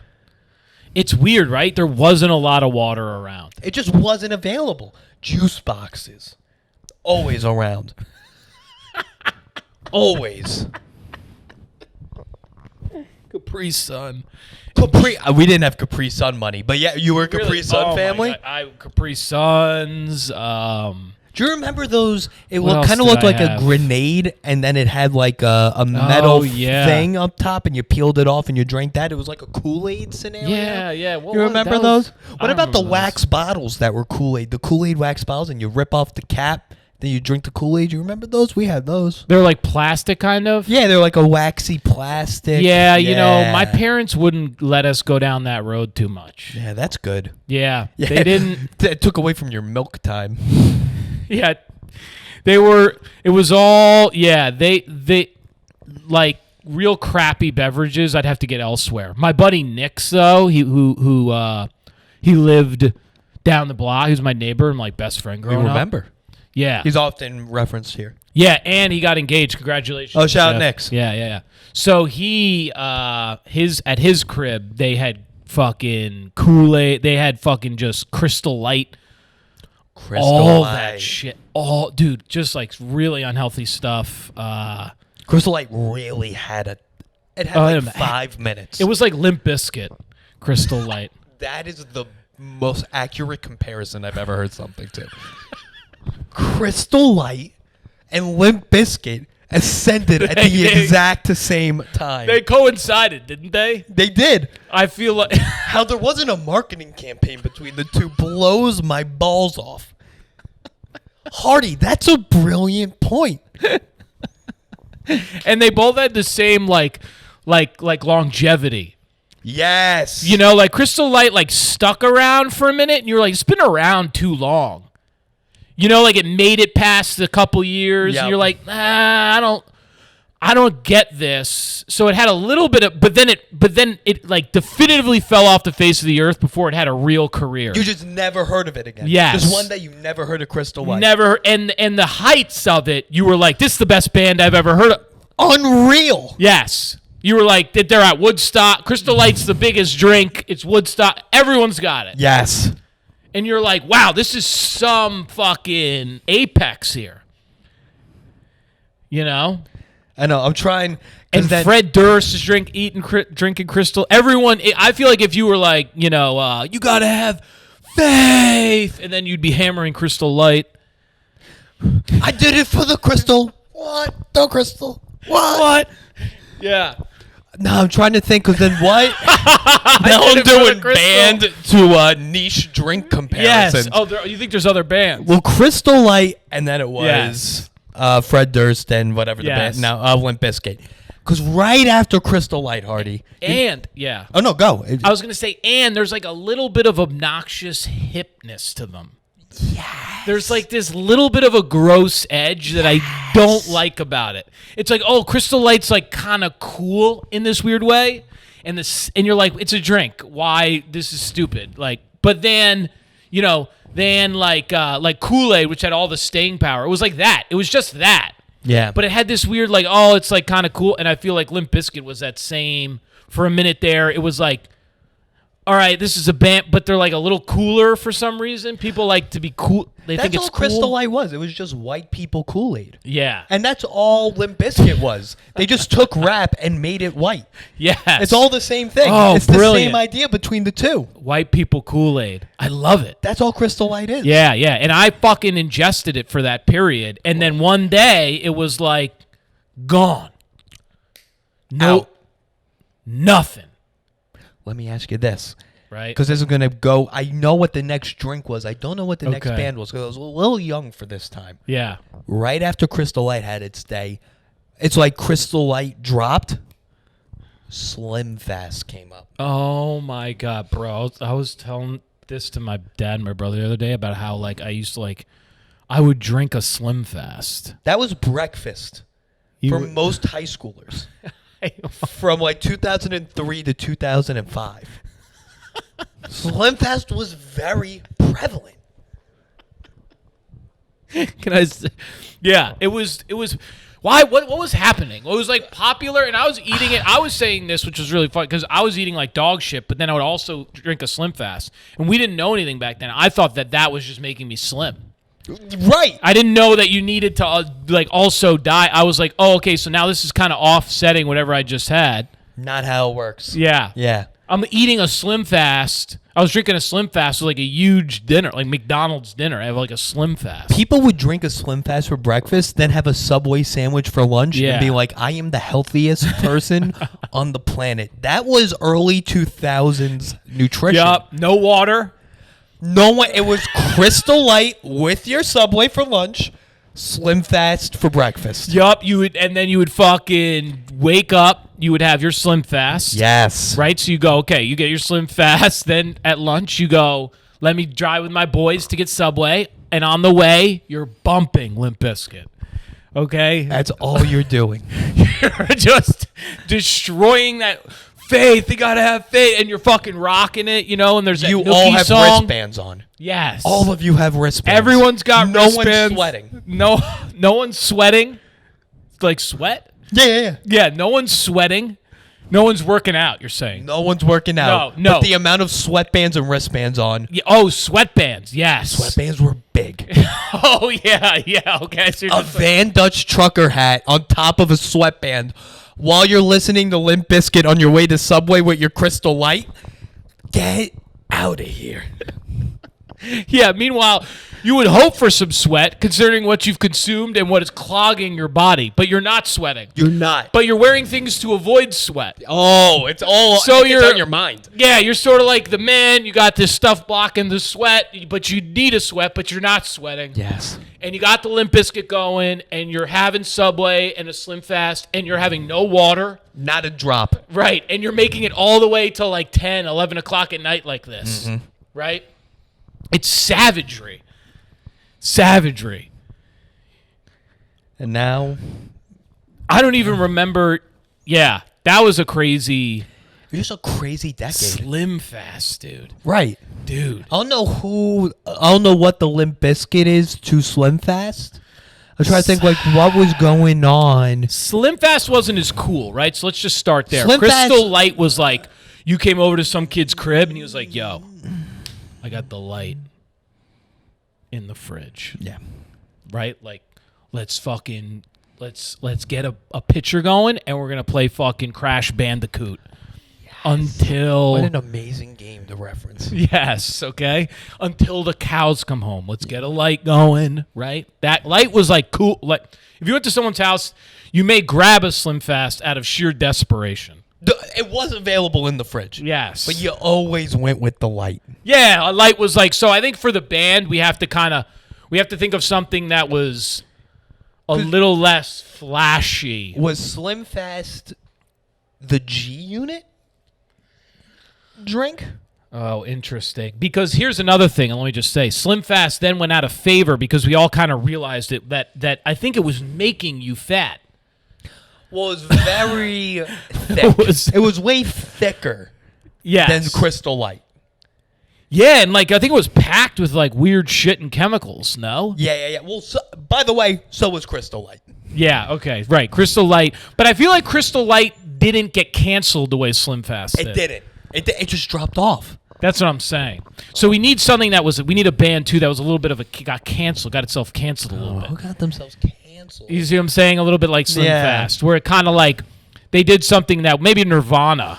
It's weird, right? There wasn't a lot of water around. It just wasn't available. Juice boxes. Always around. Always. Capri Sun. Capri. We didn't have Capri Sun money, but yeah, you were a Capri Really? Sun Oh my family. God. Capri Suns. Do you remember those? It What else kind of did looked I like a have? grenade, and then it had like a metal yeah. thing up top, and you peeled it off and you drank that. It was like a Kool-Aid scenario. Yeah. What You was- remember that was- those? I What don't about the remember those. wax bottles that were Kool-Aid? The Kool-Aid wax bottles, and you rip off the cap, then you drink the Kool-Aid. You remember those? We had those. They're like plastic, kind of. Yeah, they're like a waxy plastic. Yeah, my parents wouldn't let us go down that road too much. Yeah, that's good. Yeah, Yeah. they didn't. It took away from your milk time. Yeah, they were. It was all. Yeah, they like real crappy beverages. I'd have to get elsewhere. My buddy Nick's though, he lived down the block. He was my neighbor and like best friend We growing up. remember. Yeah, He's often referenced here. yeah, and he got engaged. Congratulations! Oh, shout out Jeff. Nick's. Yeah. So he, at his crib, they had fucking Kool-Aid. They had fucking just Crystal Light. All that shit. All, dude, just like really unhealthy stuff. Crystal Light really had it had Oh, like yeah. 5 minutes. It was like Limp Bizkit, Crystal Light. That is the most accurate comparison I've ever heard something to. Crystal Light and Limp Bizkit ascended at the They- exact same time. They coincided, didn't they? They did. I feel like How there wasn't a marketing campaign between the two blows my balls off. Hardy, that's a brilliant point. and they both had the same like longevity. Yes. Like Crystal Light like stuck around for a minute and you were like, it's been around too long. Like it made it past a couple years Yep. and you're like, I don't get this. So it had a little bit of but then it like definitively fell off the face of the earth before it had a real career. You just never heard of it again. Yes. There's one that you never heard of Crystal Light. Never and the heights of it, you were like, this is the best band I've ever heard of. Unreal. Yes. You were like, they're at Woodstock. Crystal Light's the biggest drink. It's Woodstock. Everyone's got it. Yes. And you're like, wow, this is some fucking apex here. I know. I'm trying. 'cause And then- Fred Durst is drinking Crystal. Everyone, I feel like if you were like, you got to have faith. And then you'd be hammering Crystal Light. I did it for the crystal. What? The crystal. What? Yeah. No, I'm trying to think. Because then what? Now did I'm it for the doing crystal. band to niche drink comparisons. Yes. Oh, you think there's other bands? Well, Crystal Light, and then it was Yes. Fred Durst and whatever the Yes. band. Now, Limp Bizkit. Because right after Crystal Light, Hardy. And yeah. Oh, no, go. I was gonna say, and there's like a little bit of obnoxious hipness to them. Yes. There's like this little bit of a gross edge that I don't like about it. It's like, oh, Crystal Light's like kind of cool in this weird way, and you're like, it's a drink. Why? This is stupid. Like, but then, like Kool-Aid, which had all the staying power. It was like that. It was just that. Yeah. But it had this weird like, oh, it's like kind of cool, and I feel like Limp Bizkit was that same for a minute there. It was like, all right, this is a band, but they're like a little cooler for some reason. People like to be cool. They think it's all cool. Crystal Light was. It was just white people Kool-Aid. Yeah. And that's all Limp Bizkit was. They just took rap and made it white. Yes. It's all the same thing. Oh, it's brilliant. the same idea between the two. White people Kool-Aid. I love it. That's all Crystal Light is. Yeah, yeah. And I fucking ingested it for that period. And then one day it was like gone. No. Out. Nothing. Let me ask you this. Right? Because this is going to go. I know what the next drink was. I don't know what the next Okay. band was because I was a little young for this time. Yeah. Right after Crystal Light had its day, it's like Crystal Light dropped. Slim Fast came up. Oh my God, bro. I was telling this to my dad and my brother the other day about how like I used to like I would drink a Slim Fast. That was breakfast for most high schoolers from like 2003 to 2005. Slim Fast was very prevalent. Can I say? Yeah, it was why what was happening? It was like popular and I was eating it. I was saying this, which was really fun because I was eating like dog shit, but then I would also drink a Slim Fast. And we didn't know anything back then. I thought that was just making me slim. Right. I didn't know that you needed to like also die. I was like, "Oh, okay, so now this is kind of offsetting whatever I just had." Not how it works. Yeah. Yeah. I'm eating a Slim Fast. I was drinking a Slim Fast with like a huge dinner, like McDonald's dinner. I have like a Slim Fast. People would drink a Slim Fast for breakfast, then have a Subway sandwich for lunch, Yeah. and be like, I am the healthiest person on the planet. That was early 2000s nutrition. Yup. No water. No one. It was Crystal Light with your Subway for lunch, Slim Fast for breakfast. Yup. And then you would fucking wake up. You would have your Slim Fast. Yes. Right? So you go, okay, you get your Slim Fast. Then at lunch, you go, let me drive with my boys to get Subway. And on the way, you're bumping Limp Bizkit. Okay? That's all you're doing. You're just destroying that faith. You gotta have faith. And you're fucking rocking it, and there's that You Nookie all have song. wristbands on. Yes. All of you have wristbands. Everyone's got no wristbands. one's sweating. No one's sweating. Like sweat? Yeah. Yeah, no one's sweating. No one's working out, you're saying. No one's working out. No. But the amount of sweatbands and wristbands on. Yeah, oh, sweatbands. Yes. Sweatbands were big. Oh, yeah. Okay. So A Van Dutch trucker hat on top of a sweatband while you're listening to Limp Bizkit on your way to Subway with your Crystal Light. Get out of here. Yeah, meanwhile, you would hope for some sweat considering what you've consumed and what is clogging your body, but you're not sweating. You're not. But you're wearing things to avoid sweat. Oh, it's all So it's on your mind. Yeah, you're sort of like the man. You got this stuff blocking the sweat, but you need a sweat, but you're not sweating. Yes. And you got the Limp Bizkit going, and you're having Subway and a Slim Fast, and you're having no water. Not a drop. Right. And you're making it all the way till like 10, 11 o'clock at night like this. Mm-hmm. Right? It's savagery. Savagery. And now I don't even remember. Yeah, that was a crazy it was a crazy decade. Slim Fast, dude. Right. Dude. I don't know what the Limp Bizkit is to Slim Fast. I'm trying to think like what was going on. Slim Fast wasn't as cool, right? So let's just start there. Slim Crystal Fast- Light was like, you came over to some kid's crib and he was like, yo, I got the light in the fridge. Yeah. Right? Like, let's get a picture going and we're gonna play fucking Crash Bandicoot. Until What an amazing game to reference. yes, okay. Until the cows come home. Let's get a light going, right? That light was like cool. Like if you went to someone's house, you may grab a Slim Fast out of sheer desperation. It was available in the fridge. Yes. But you always went with the light. Yeah, a light was like so I think for the band we have to think of something that was a little less flashy. Was Slim Fast the G Unit drink? Oh, interesting. Because here's another thing, and let me just say, Slim Fast then went out of favor because we all kind of realized that I think it was making you fat. Well, it was very thick. It was way thicker than Crystal Light. Yeah, and like I think it was packed with like weird shit and chemicals, no? Yeah. Well, by the way, so was Crystal Light. Yeah, okay, right. Crystal Light. But I feel like Crystal Light didn't get canceled the way Slim Fast did. It didn't. It just dropped off. That's what I'm saying. So we need something we need a band too that was a little bit of got itself canceled a little bit. Who got themselves canceled? You see what I'm saying? A little bit like Slim Yeah. Fast, where it kind of like they did something that maybe Nirvana.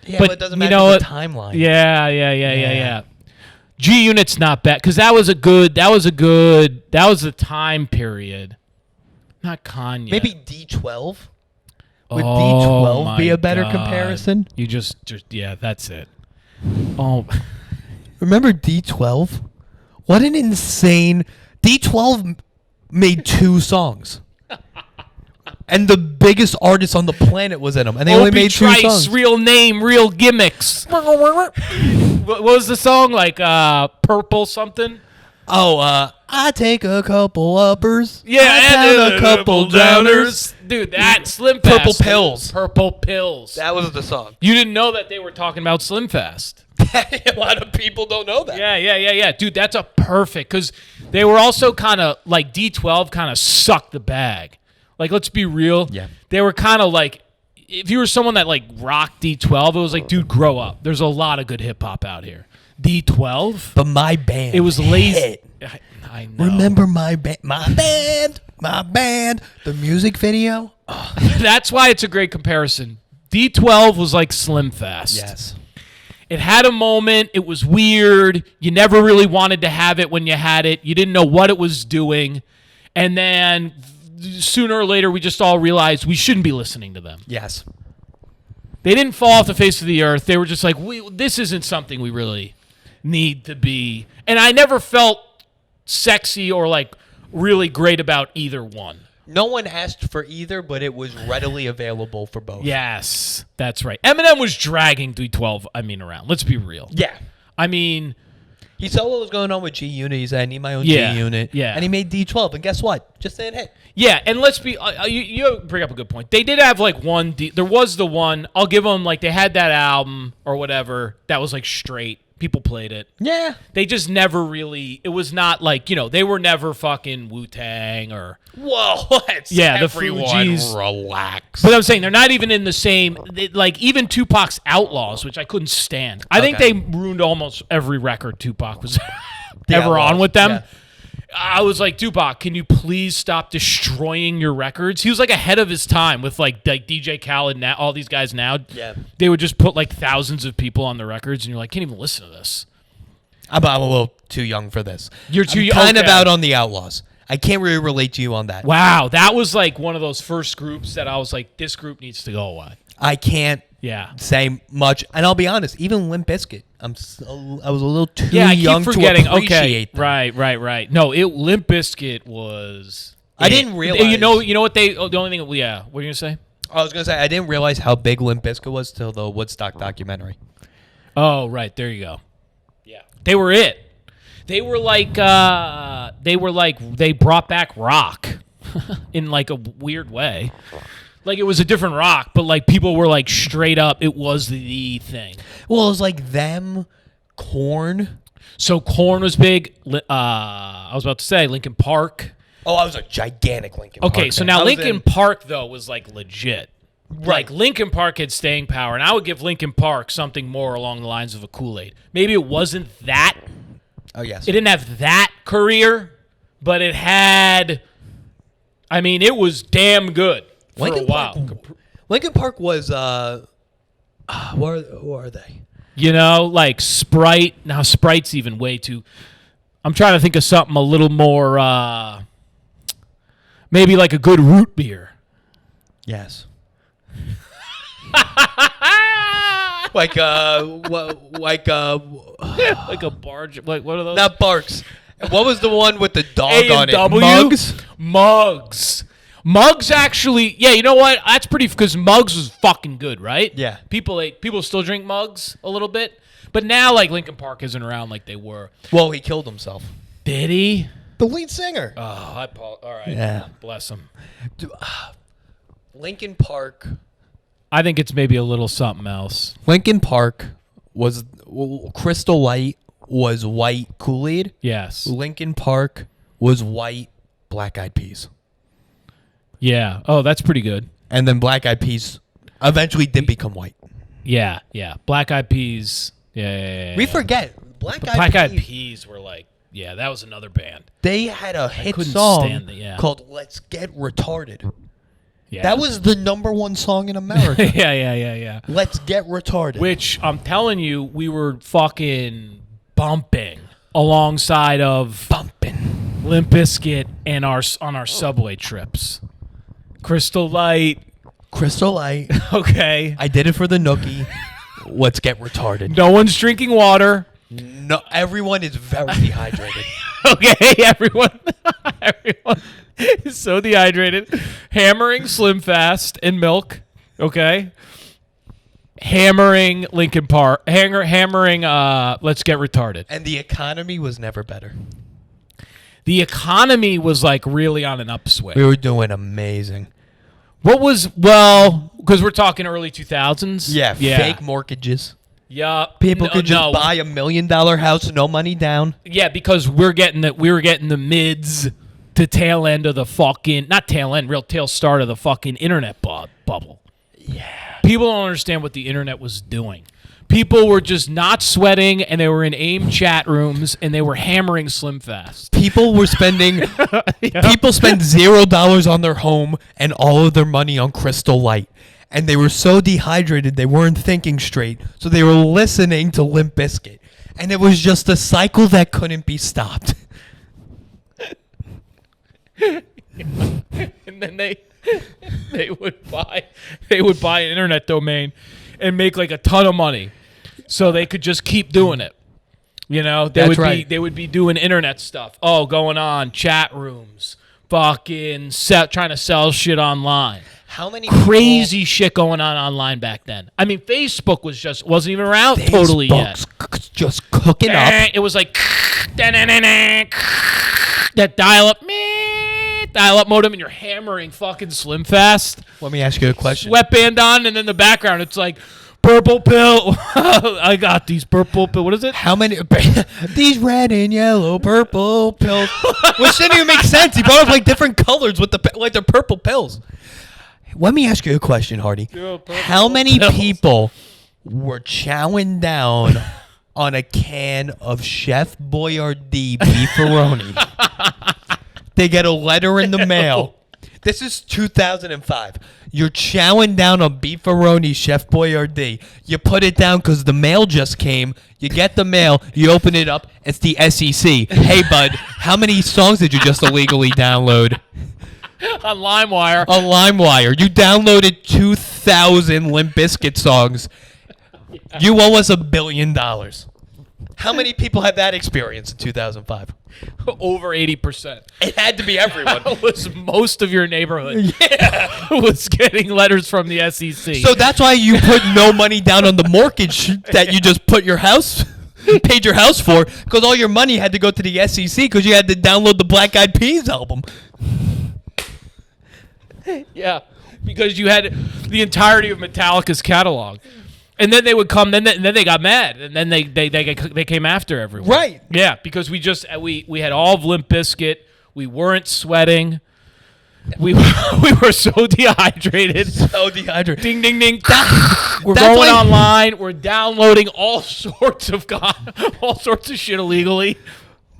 Yeah, but it doesn't matter the timeline. Yeah. G Unit's not bad because that was the time period. Not Kanye. Maybe D12. Would Oh, D12 be my a better God. comparison? You just yeah, that's it. Oh, Remember D12? What an insane... D12 made 2 songs. And the biggest artist on the planet was in them. And they only made 2 Trice, songs. real name, real gimmicks. What was the song? Like Purple something? Oh, I take a couple uppers. Yeah, I and down a couple downers. Dude, that Slim Fast. Purple Pills. Purple Pills. That was the song. You didn't know that they were talking about Slim Fast. A lot of people don't know that. Yeah. Dude, that's a perfect, because they were also kind of, like, D12 kind of sucked the bag. Like, let's be real. Yeah. They were kind of like, if you were someone that, like, rocked D12, it was like, dude, grow up. There's a lot of good hip-hop out here. D12? But my band. It was lazy. hit. I know. Remember my band? My band. The music video? That's why it's a great comparison. D12 was like Slim Fast. Yes. It had a moment. It was weird. You never really wanted to have it when you had it. You didn't know what it was doing. And then sooner or later, we just all realized we shouldn't be listening to them. Yes. They didn't fall off the face of the earth. They were just like, this isn't something we really need to be. And I never felt sexy or like really great about either one. No one asked for either, but it was readily available for both. Yes, that's right. Eminem was dragging 312, around. Let's be real. Yeah. I mean, He saw what was going on with G Unit. He said, I need my own Yeah, G Unit. yeah. And he made D12. And guess what? Just didn't hit. yeah, and let's be, you bring up a good point. They did have like there was the one, I'll give them, like they had that album or whatever that was like straight. People played it. Yeah. They just never really, it was not like, they were never fucking Wu-Tang or. Whoa. Let's Yeah, the everyone Fugees. relax. But I'm saying they're not even in the same, like even Tupac's Outlaws, which I couldn't stand. I think they ruined almost every record Tupac was ever Outlaws, on with them. yeah. I was like, Tupac, can you please stop destroying your records? He was like ahead of his time with like DJ Khaled, now all these guys now. Yeah. They would just put like thousands of people on the records, and you're like, can't even listen to this. I'm a little too young for this. You're too young. Kind of Okay. out on the Outlaws. I can't really relate to you on that. Wow, that was like one of those first groups that I was like, this group needs to go away. I can't Yeah. say much. And I'll be honest, even Limp Bizkit, I was a little too Yeah, I young keep forgetting. to appreciate them. Right. No, Limp Bizkit was. I didn't realize. You know what they? The only thing. Yeah, what are you gonna say? I was going to say, I didn't realize how big Limp Bizkit was till the Woodstock documentary. Oh, right. There you go. Yeah, they were it. They were like. They brought back rock, in like a weird way. Like it was a different rock, but like people were like straight up. It was the thing. Well, it was like them, Korn. So Korn was big. I was about to say Linkin Park. Oh, I was a gigantic Linkin Park Okay, so fan. now I was Linkin in- Park though was like legit. Right. Like Linkin Park had staying power, and I would give Linkin Park something more along the lines of a Kool-Aid. Maybe it wasn't that. Oh, yes. It didn't have that career, but it had. I mean, it was damn good for a while. Linkin Park was, who are they? Like Sprite. Now Sprite's even way too. I'm trying to think of something a little more. Maybe like a good root beer. Yes. like Like a barge. Like what are those? not Barks. What was the one with the dog on it? A&W? Mugs actually, yeah, you know what? That's pretty, because Mugs was fucking good, right? Yeah. People still drink Mugs a little bit, but now like Linkin Park isn't around like they were. Well, he killed himself. Did he? The lead singer. Oh, all right. Yeah. Bless him. Linkin Park. I think it's maybe a little something else. Linkin Park was Crystal Light was white Kool-Aid. Yes. Linkin Park was white Black Eyed Peas. Yeah. Oh, that's pretty good. And then Black Eyed Peas eventually did become white. Yeah. Black Eyed Peas. Yeah. We forget Black Eyed Peas were like, yeah, that was another band. They had a hit couldn't song stand it, yeah. called "Let's Get Retarded." Yeah. That was the #1 song in America. yeah. Let's Get Retarded. Which I'm telling you, we were fucking bumping alongside of Limp Bizkit and on our subway trips. Crystal Light. Okay. I did it for the nookie. Let's Get Retarded. No one's drinking water. No, everyone is very dehydrated. Okay, everyone is so dehydrated. Hammering Slim Fast and milk. Okay. Hammering Linkin Park. Hammering Let's Get Retarded. And the economy was never better. The economy was like really on an upswing. We were doing amazing. Because we're talking early 2000s. Yeah, fake mortgages. Yeah, People could just buy $1 million house, no money down. Yeah, because we were getting the mids to tail end of the fucking, not tail end, real tail start of the fucking internet bubble. Yeah. People don't understand what the internet was doing. People were just not sweating, and they were in AIM chat rooms, and they were hammering Slim Fast. People were spending. People spend $0 on their home and all of their money on Crystal Light, and they were so dehydrated they weren't thinking straight, so they were listening to Limp Bizkit, and it was just a cycle that couldn't be stopped. And then they would buy an internet domain and make like a ton of money, so they could just keep doing it. You know, they would be doing internet stuff. Oh, going on chat rooms, fucking trying to sell shit online. How many crazy shit going on online back then? I mean, Facebook wasn't even around totally yet. Just cooking up. It was like that dial-up modem, and you're hammering fucking Slim Fast. Let me ask you a question. Sweatband on, and then the background, it's like purple pill. I got these purple pill. What is it? How many? These red and yellow purple pills. Which didn't even make sense. He brought up like different colors with the purple pills. Let me ask you a question, Hardy. How many people were chowing down on a can of Chef Boyardee beefaroni? They get a letter in the mail. This is 2005. You're chowing down on beefaroni Chef Boyardee. You put it down because the mail just came. You get the mail. You open it up. It's the SEC. Hey, bud, how many songs did you just illegally download? On LimeWire. On LimeWire. You downloaded 2,000 Limp Bizkit songs. You owe us $1 billion. How many people had that experience in 2005? Over 80%. It had to be everyone. That was most of your neighborhood. Yeah. Was getting letters from the SEC. So that's why you put no money down on the mortgage that you just paid your house for, because all your money had to go to the SEC because you had to download the Black Eyed Peas album. Yeah, because you had the entirety of Metallica's catalog. And then they would come. Then they got mad, and then they came after everyone. Right. Yeah, because we had all of Limp Bizkit. We weren't sweating. We were so dehydrated. Ding ding ding. We're going online. We're downloading all sorts of shit illegally.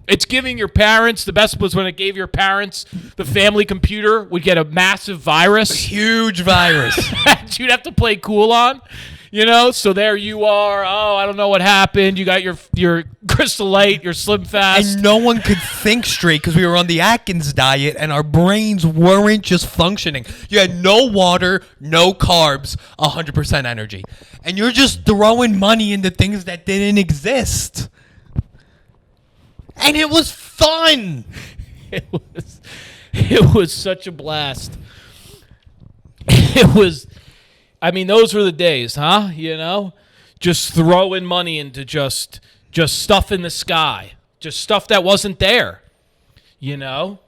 It's giving your parents, the best was when it gave your parents the family computer would get a massive virus. Huge virus. That you'd have to play cool on. You know, so there you are. Oh, I don't know what happened. You got your Crystal Light, your Slim Fast. And no one could think straight because we were on the Atkins diet and our brains weren't just functioning. You had no water, no carbs, 100% energy. And you're just throwing money into things that didn't exist. And it was fun. It was such a blast. It was, I mean, those were the days, huh? You know, just throwing money into just stuff in the sky, just stuff that wasn't there. You know,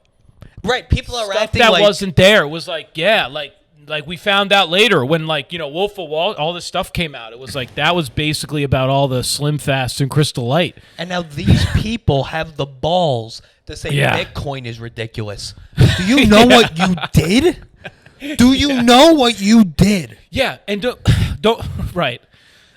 Right, people are stuff acting that like wasn't there. It was like, yeah, like we found out later when, like, you know, Wolf of Wall, all this stuff came out. It was like that was basically about all the Slim Fast and Crystal Light. And now these people have the balls to say Yeah. Bitcoin is ridiculous. Do you know what you did? Do you know what you did? Yeah, and don't right.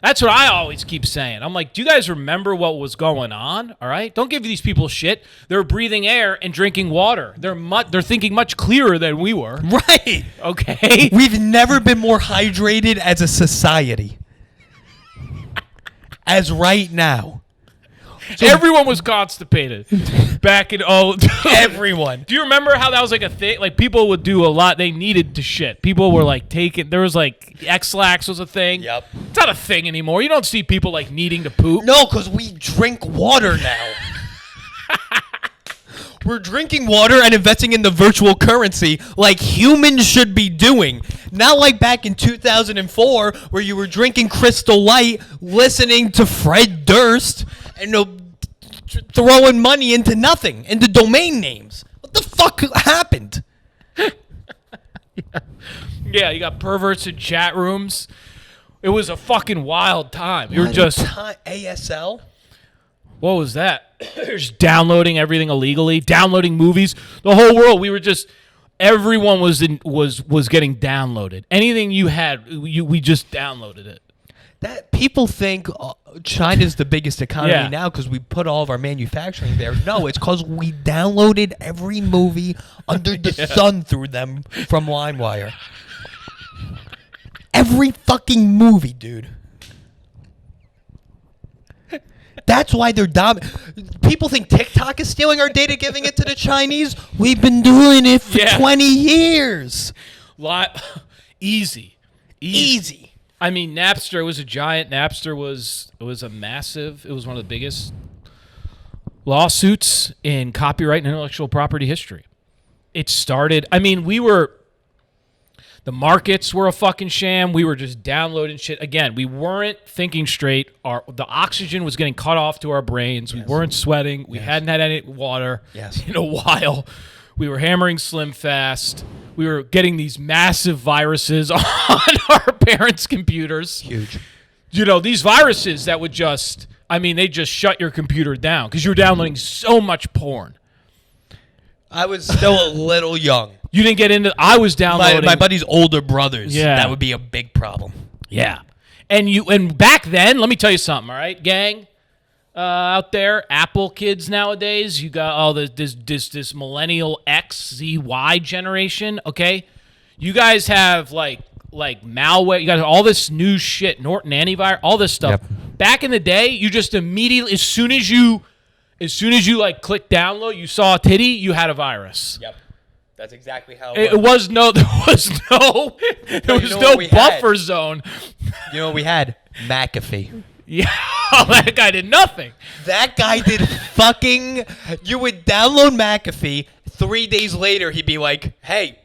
That's what I always keep saying. I'm like, do you guys remember what was going on? All right, don't give these people shit. They're breathing air and drinking water. They're thinking much clearer than we were. Right. Okay. We've never been more hydrated as a society as right now. Everyone was constipated back in Everyone. Do you remember how that was like a thing? Like people would do a lot. They needed to shit. People were like taking. There was like X-Lax was a thing. Yep. It's not a thing anymore. You don't see people like needing to poop. No, because we drink water now. We're drinking water and investing in the virtual currency like humans should be doing. Not like back in 2004 where you were drinking Crystal Light, listening to Fred Durst, and throwing money into nothing, into domain names. What the fuck happened? Yeah, you got perverts in chat rooms. It was a fucking wild time. You were just ASL? what was that? Just downloading everything illegally, downloading movies. The whole world. We were just everyone was getting downloaded. Anything you had, we just downloaded it. That people think China's the biggest economy Yeah. now because we put all of our manufacturing there. No, it's because we downloaded every movie under the sun through them from LimeWire. Every fucking movie, dude. That's why they're people think TikTok is stealing our data, giving it to the Chinese. We've been doing it for 20 years. Easy. Easy. I mean, Napster was a giant. Napster was a massive. It was one of the biggest lawsuits in copyright and intellectual property history. It started. I mean, the markets were a fucking sham. We were just downloading shit. Again, we weren't thinking straight. The oxygen was getting cut off to our brains. Yes. We weren't sweating. We Yes. hadn't had any water Yes. in a while. We were hammering Slim Fast. We were getting these massive viruses on our parents' computers. Huge. You know, these viruses that would they just shut your computer down because you're downloading so much porn. I was still a little young. You didn't get into. I was downloading. My buddy's older brothers. Yeah. That would be a big problem. Yeah, and back then, let me tell you something. All right, gang, out there, Apple kids nowadays, you got all this millennial X, Z, Y generation. Okay, you guys have like malware. You got all this new shit, Norton antivirus, all this stuff. Yep. Back in the day, you just immediately, as soon as you like click download, you saw a titty, you had a virus. Yep. That's exactly how There was no what we buffer had? zone. You know what we had? McAfee. Yeah, that guy did nothing. That guy did fucking... You would download McAfee. 3 days later, he'd be like, hey,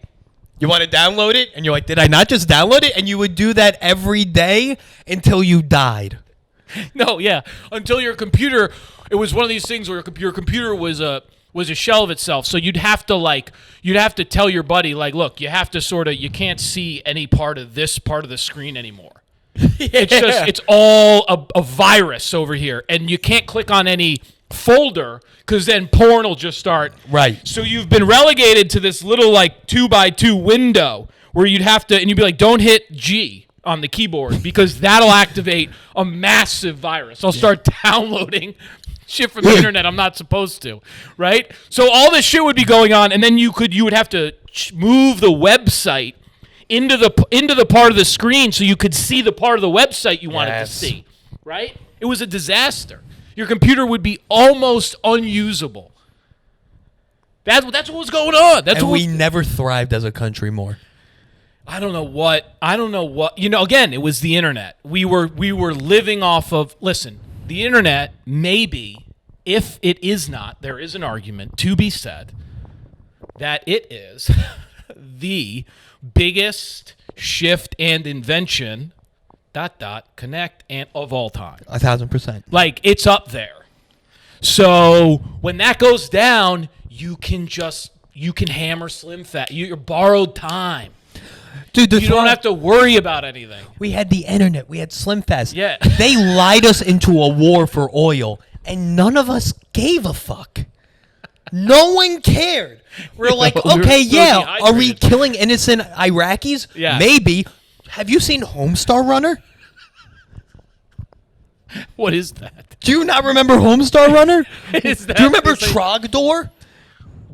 you want to download it? And you're like, did I not just download it? And you would do that every day until you died. No, yeah, until your computer. It was one of these things where your computer was a shell of itself. So you'd have to tell your buddy, like, look, you have to you can't see any part of this part of the screen anymore. It's all a virus over here, and you can't click on any folder because then porn will just start. Right. So you've been relegated to this little like 2x2 window where you'd have to, and you'd be like, don't hit G on the keyboard because that'll activate a massive virus. I'll start downloading shit from the internet I'm not supposed to, right? So all this shit would be going on, and then you would have to move the website into the part of the screen so you could see the part of the website you wanted to see, right? It was a disaster. Your computer would be almost unusable. That's what was going on. We never thrived as a country more. I don't know what. You know, again, it was the internet. We were living off of. Listen, the internet maybe if it is not, there is an argument to be said that it is the biggest shift and invention, connect, and of all time. 1,000%. Like, it's up there. So when that goes down, you can hammer Slim Fast. Your borrowed time. Dude, You don't have to worry about anything. We had the internet. We had Slim Fast. Yeah. They lied us into a war for oil, and none of us gave a fuck. No one cared. We're like, We were okay, so yeah. Are we dehydrated. killing innocent Iraqis? Yeah. Maybe. Have you seen Homestar Runner? What is that? Do you not remember Homestar Runner? Is that Do you remember it's like- Trogdor?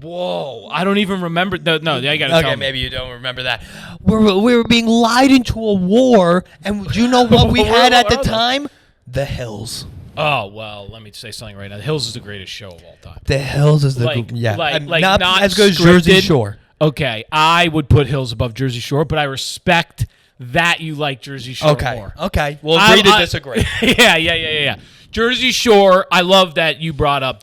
Whoa, I don't even remember. No, I gotta tell me. Maybe you don't remember that. We were being lied into a war, and do you know what we had at the What are they? time? The Hills. Oh, well, let me say something right now. The Hills is the greatest show of all time. The Hills is the Like not as good as Jersey scripted. Shore. Okay, I would put Hills above Jersey Shore, but I respect that you like Jersey Shore more. Okay. We'll agree to disagree. Yeah. Jersey Shore, I love that you brought up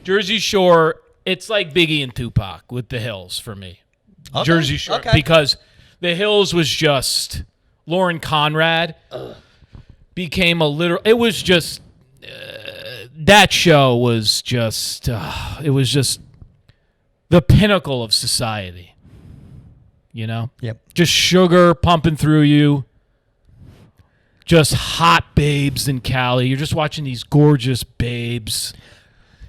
Jersey Shore. It's like Biggie and Tupac with The Hills for me. Okay, Jersey Shore. okay. Because The Hills was just Lauren Conrad became a literal. It was just that show was just it was just the pinnacle of society. You know? Yep. Just sugar pumping through you. Just hot babes in Cali. You're just watching these gorgeous babes.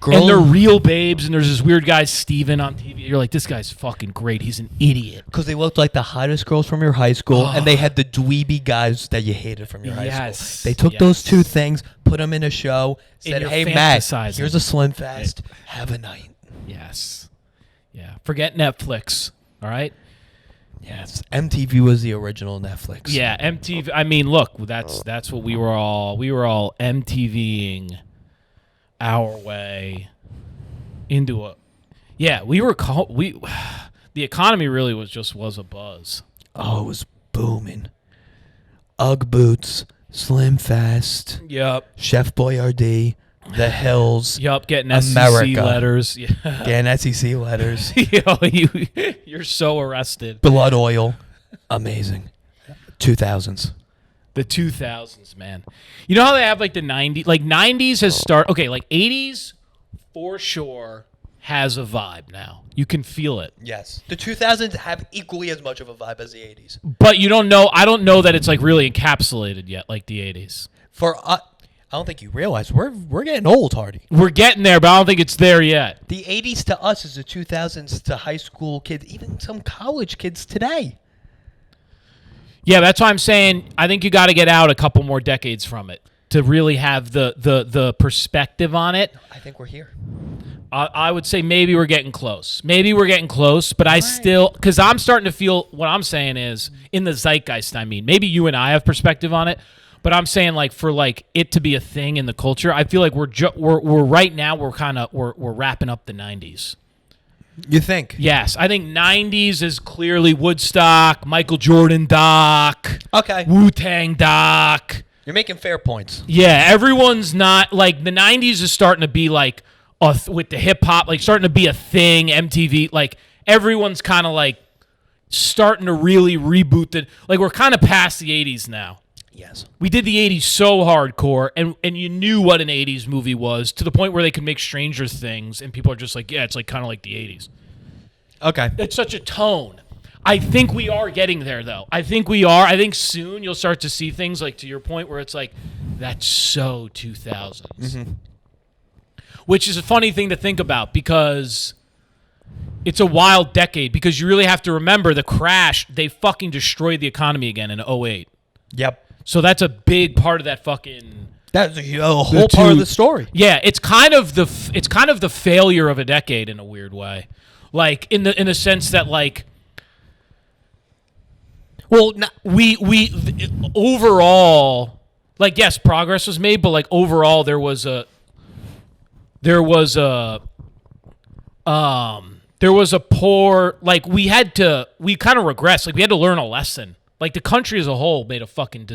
And they're real babes, and there's this weird guy, Steven, on TV. You're like, this guy's fucking great. He's an idiot. Because they looked like the hottest girls from your high school, and they had the dweeby guys that you hated from your high Yes, school. They took those two things, put them in a show, said, you're hey, Matt, fantasizing. here's a Slim Fast. Have a night. Yes. Yeah. Forget Netflix, all right? Yes. MTV was the original Netflix. Yeah, MTV. I mean, look, that's what we were all MTVing our way into a. Yeah, the economy really was a buzz. Oh, it was booming. Ugg boots, Slim Fast, Yep. Chef Boyardee, The Hills, Yup, getting America. SEC letters. Yeah. getting SEC letters, You're so arrested. Blood Oil. Amazing. 2000s. The 2000s, man. You know how they have like the 90s? Like 90s has started. Okay, like 80s for sure has a vibe now. You can feel it. Yes. The 2000s have equally as much of a vibe as the 80s. But you don't know. I don't know that it's like really encapsulated yet, like the 80s. I don't think you realize we're getting old, Hardy. We're getting there, but I don't think it's there yet. The 80s to us is the 2000s to high school kids, even some college kids today. Yeah, that's why I'm saying I think you got to get out a couple more decades from it to really have the perspective on it. I think we're here. I would say maybe we're getting close. But I still, because I'm starting to feel what I'm saying is in the zeitgeist. I mean, maybe you and I have perspective on it, but I'm saying like for like it to be a thing in the culture, I feel like we're right now we're wrapping up the 90s. You think? Yes, I think 90s is clearly Woodstock, Michael Jordan doc, Okay. Wu-Tang doc. You're making fair points. Yeah, everyone's not like the 90s is starting to be like with the hip hop, like starting to be a thing. MTV, like everyone's kind of like starting to really reboot the. Like we're kind of past the 80s now. Yes. We did the 80s so hardcore, and you knew what an 80s movie was to the point where they could make Stranger Things, and people are just like, yeah, it's like kind of like the 80s. Okay. It's such a tone. I think we are getting there, though. I think we are. I think soon you'll start to see things like to your point where it's like, that's so 2000s. Mm-hmm. Which is a funny thing to think about because it's a wild decade because you really have to remember the crash. They fucking destroyed the economy again in 2008. Yep. So that's a big part of that fucking. That's a whole part of the story. Yeah, it's kind of the failure of a decade in a weird way, like in the sense that like. Well, we overall, like yes, progress was made, but like overall there was a poor, like we kind of regressed, like we had to learn a lesson. Like the country as a whole made a fucking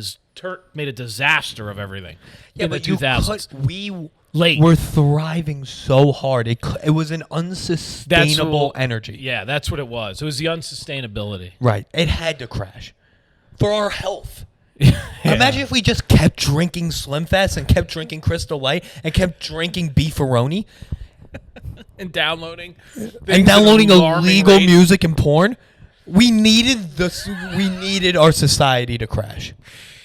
made a disaster of everything. Yeah, in but the 2000s. late. were thriving so hard. It was an unsustainable energy. Yeah, that's what it was. It was the unsustainability. Right. It had to crash for our health. Imagine if we just kept drinking Slim Fast and kept drinking Crystal Light and kept drinking Beefaroni And downloading illegal music and porn. We needed our society to crash.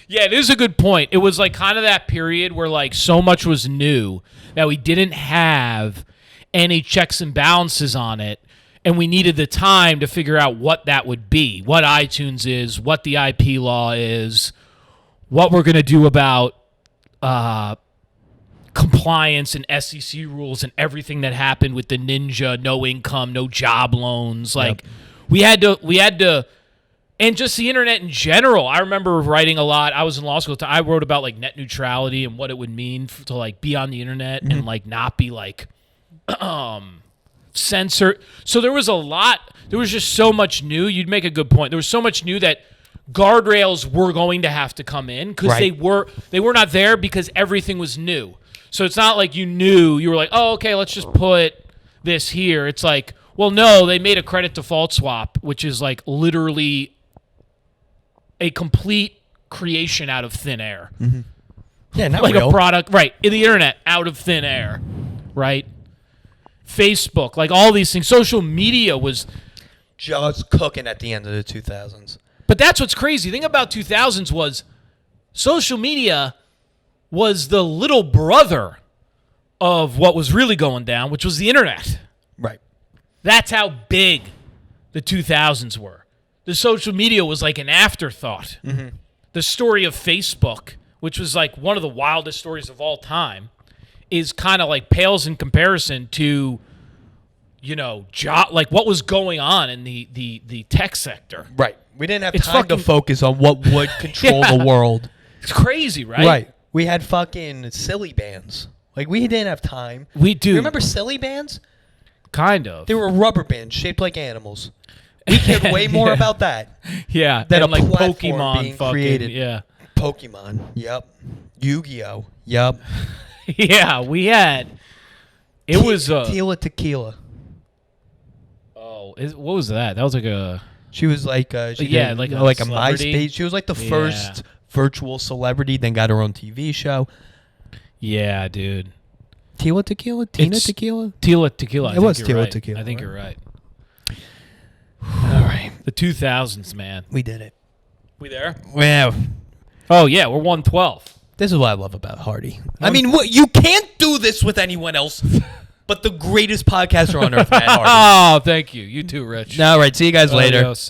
Yeah, it is a good point. It was like kind of that period where like so much was new that we didn't have any checks and balances on it, and we needed the time to figure out what that would be, what iTunes is, what the IP law is, what we're going to do about compliance and SEC rules and everything that happened with the Ninja, no income, no job loans. Like we had to, and just the internet in general. I remember writing a lot. I was in law school. I wrote about like net neutrality and what it would mean to like be on the internet and like not be like censored. So there was a lot. There was just so much new. You'd make a good point. There was so much new that guardrails were going to have to come in because they were not there because everything was new. So it's not like you were like, oh, okay, let's just put this here. It's like, well, no, they made a credit default swap, which is like literally a complete creation out of thin air. Mm-hmm. Yeah, not like real. a product, right? In the internet, out of thin air, right? Facebook, like all these things. Social media was just cooking at the end of the 2000s. But that's what's crazy. The thing about 2000s was social media was the little brother of what was really going down, which was the internet. Right. That's how big the 2000s were. The social media was like an afterthought. Mm-hmm. The story of Facebook, which was like one of the wildest stories of all time, is kind of like pales in comparison to, you know, like what was going on in the tech sector. Right. We didn't have time to focus on what would control the world. It's crazy, right? Right. We had fucking silly bands. Like, we didn't have time. We do. You remember silly bands? Kind of. They were rubber bands shaped like animals. We cared way more about that. Yeah. Than and a like platform Pokemon being fucking, created. Yeah. Pokemon. Yep. Yu-Gi-Oh. Yep. Yeah, we had. It was Tila Tequila. Oh, what was that? That was like a. She was like like a MySpace. She was like the first virtual celebrity. Then got her own TV show. Yeah, dude. Tila Tequila. Tina Tequila. Tila Tequila. It was Tila Tequila. I think you're right. All right. The 2000s, man. We did it. We there? Well. Oh yeah, we're 112. This is what I love about Hardy. I mean, you can't do this with anyone else but the greatest podcaster on earth, Matt Hardy. Oh, thank you. You too, Rich. All right. See you guys later. Adios.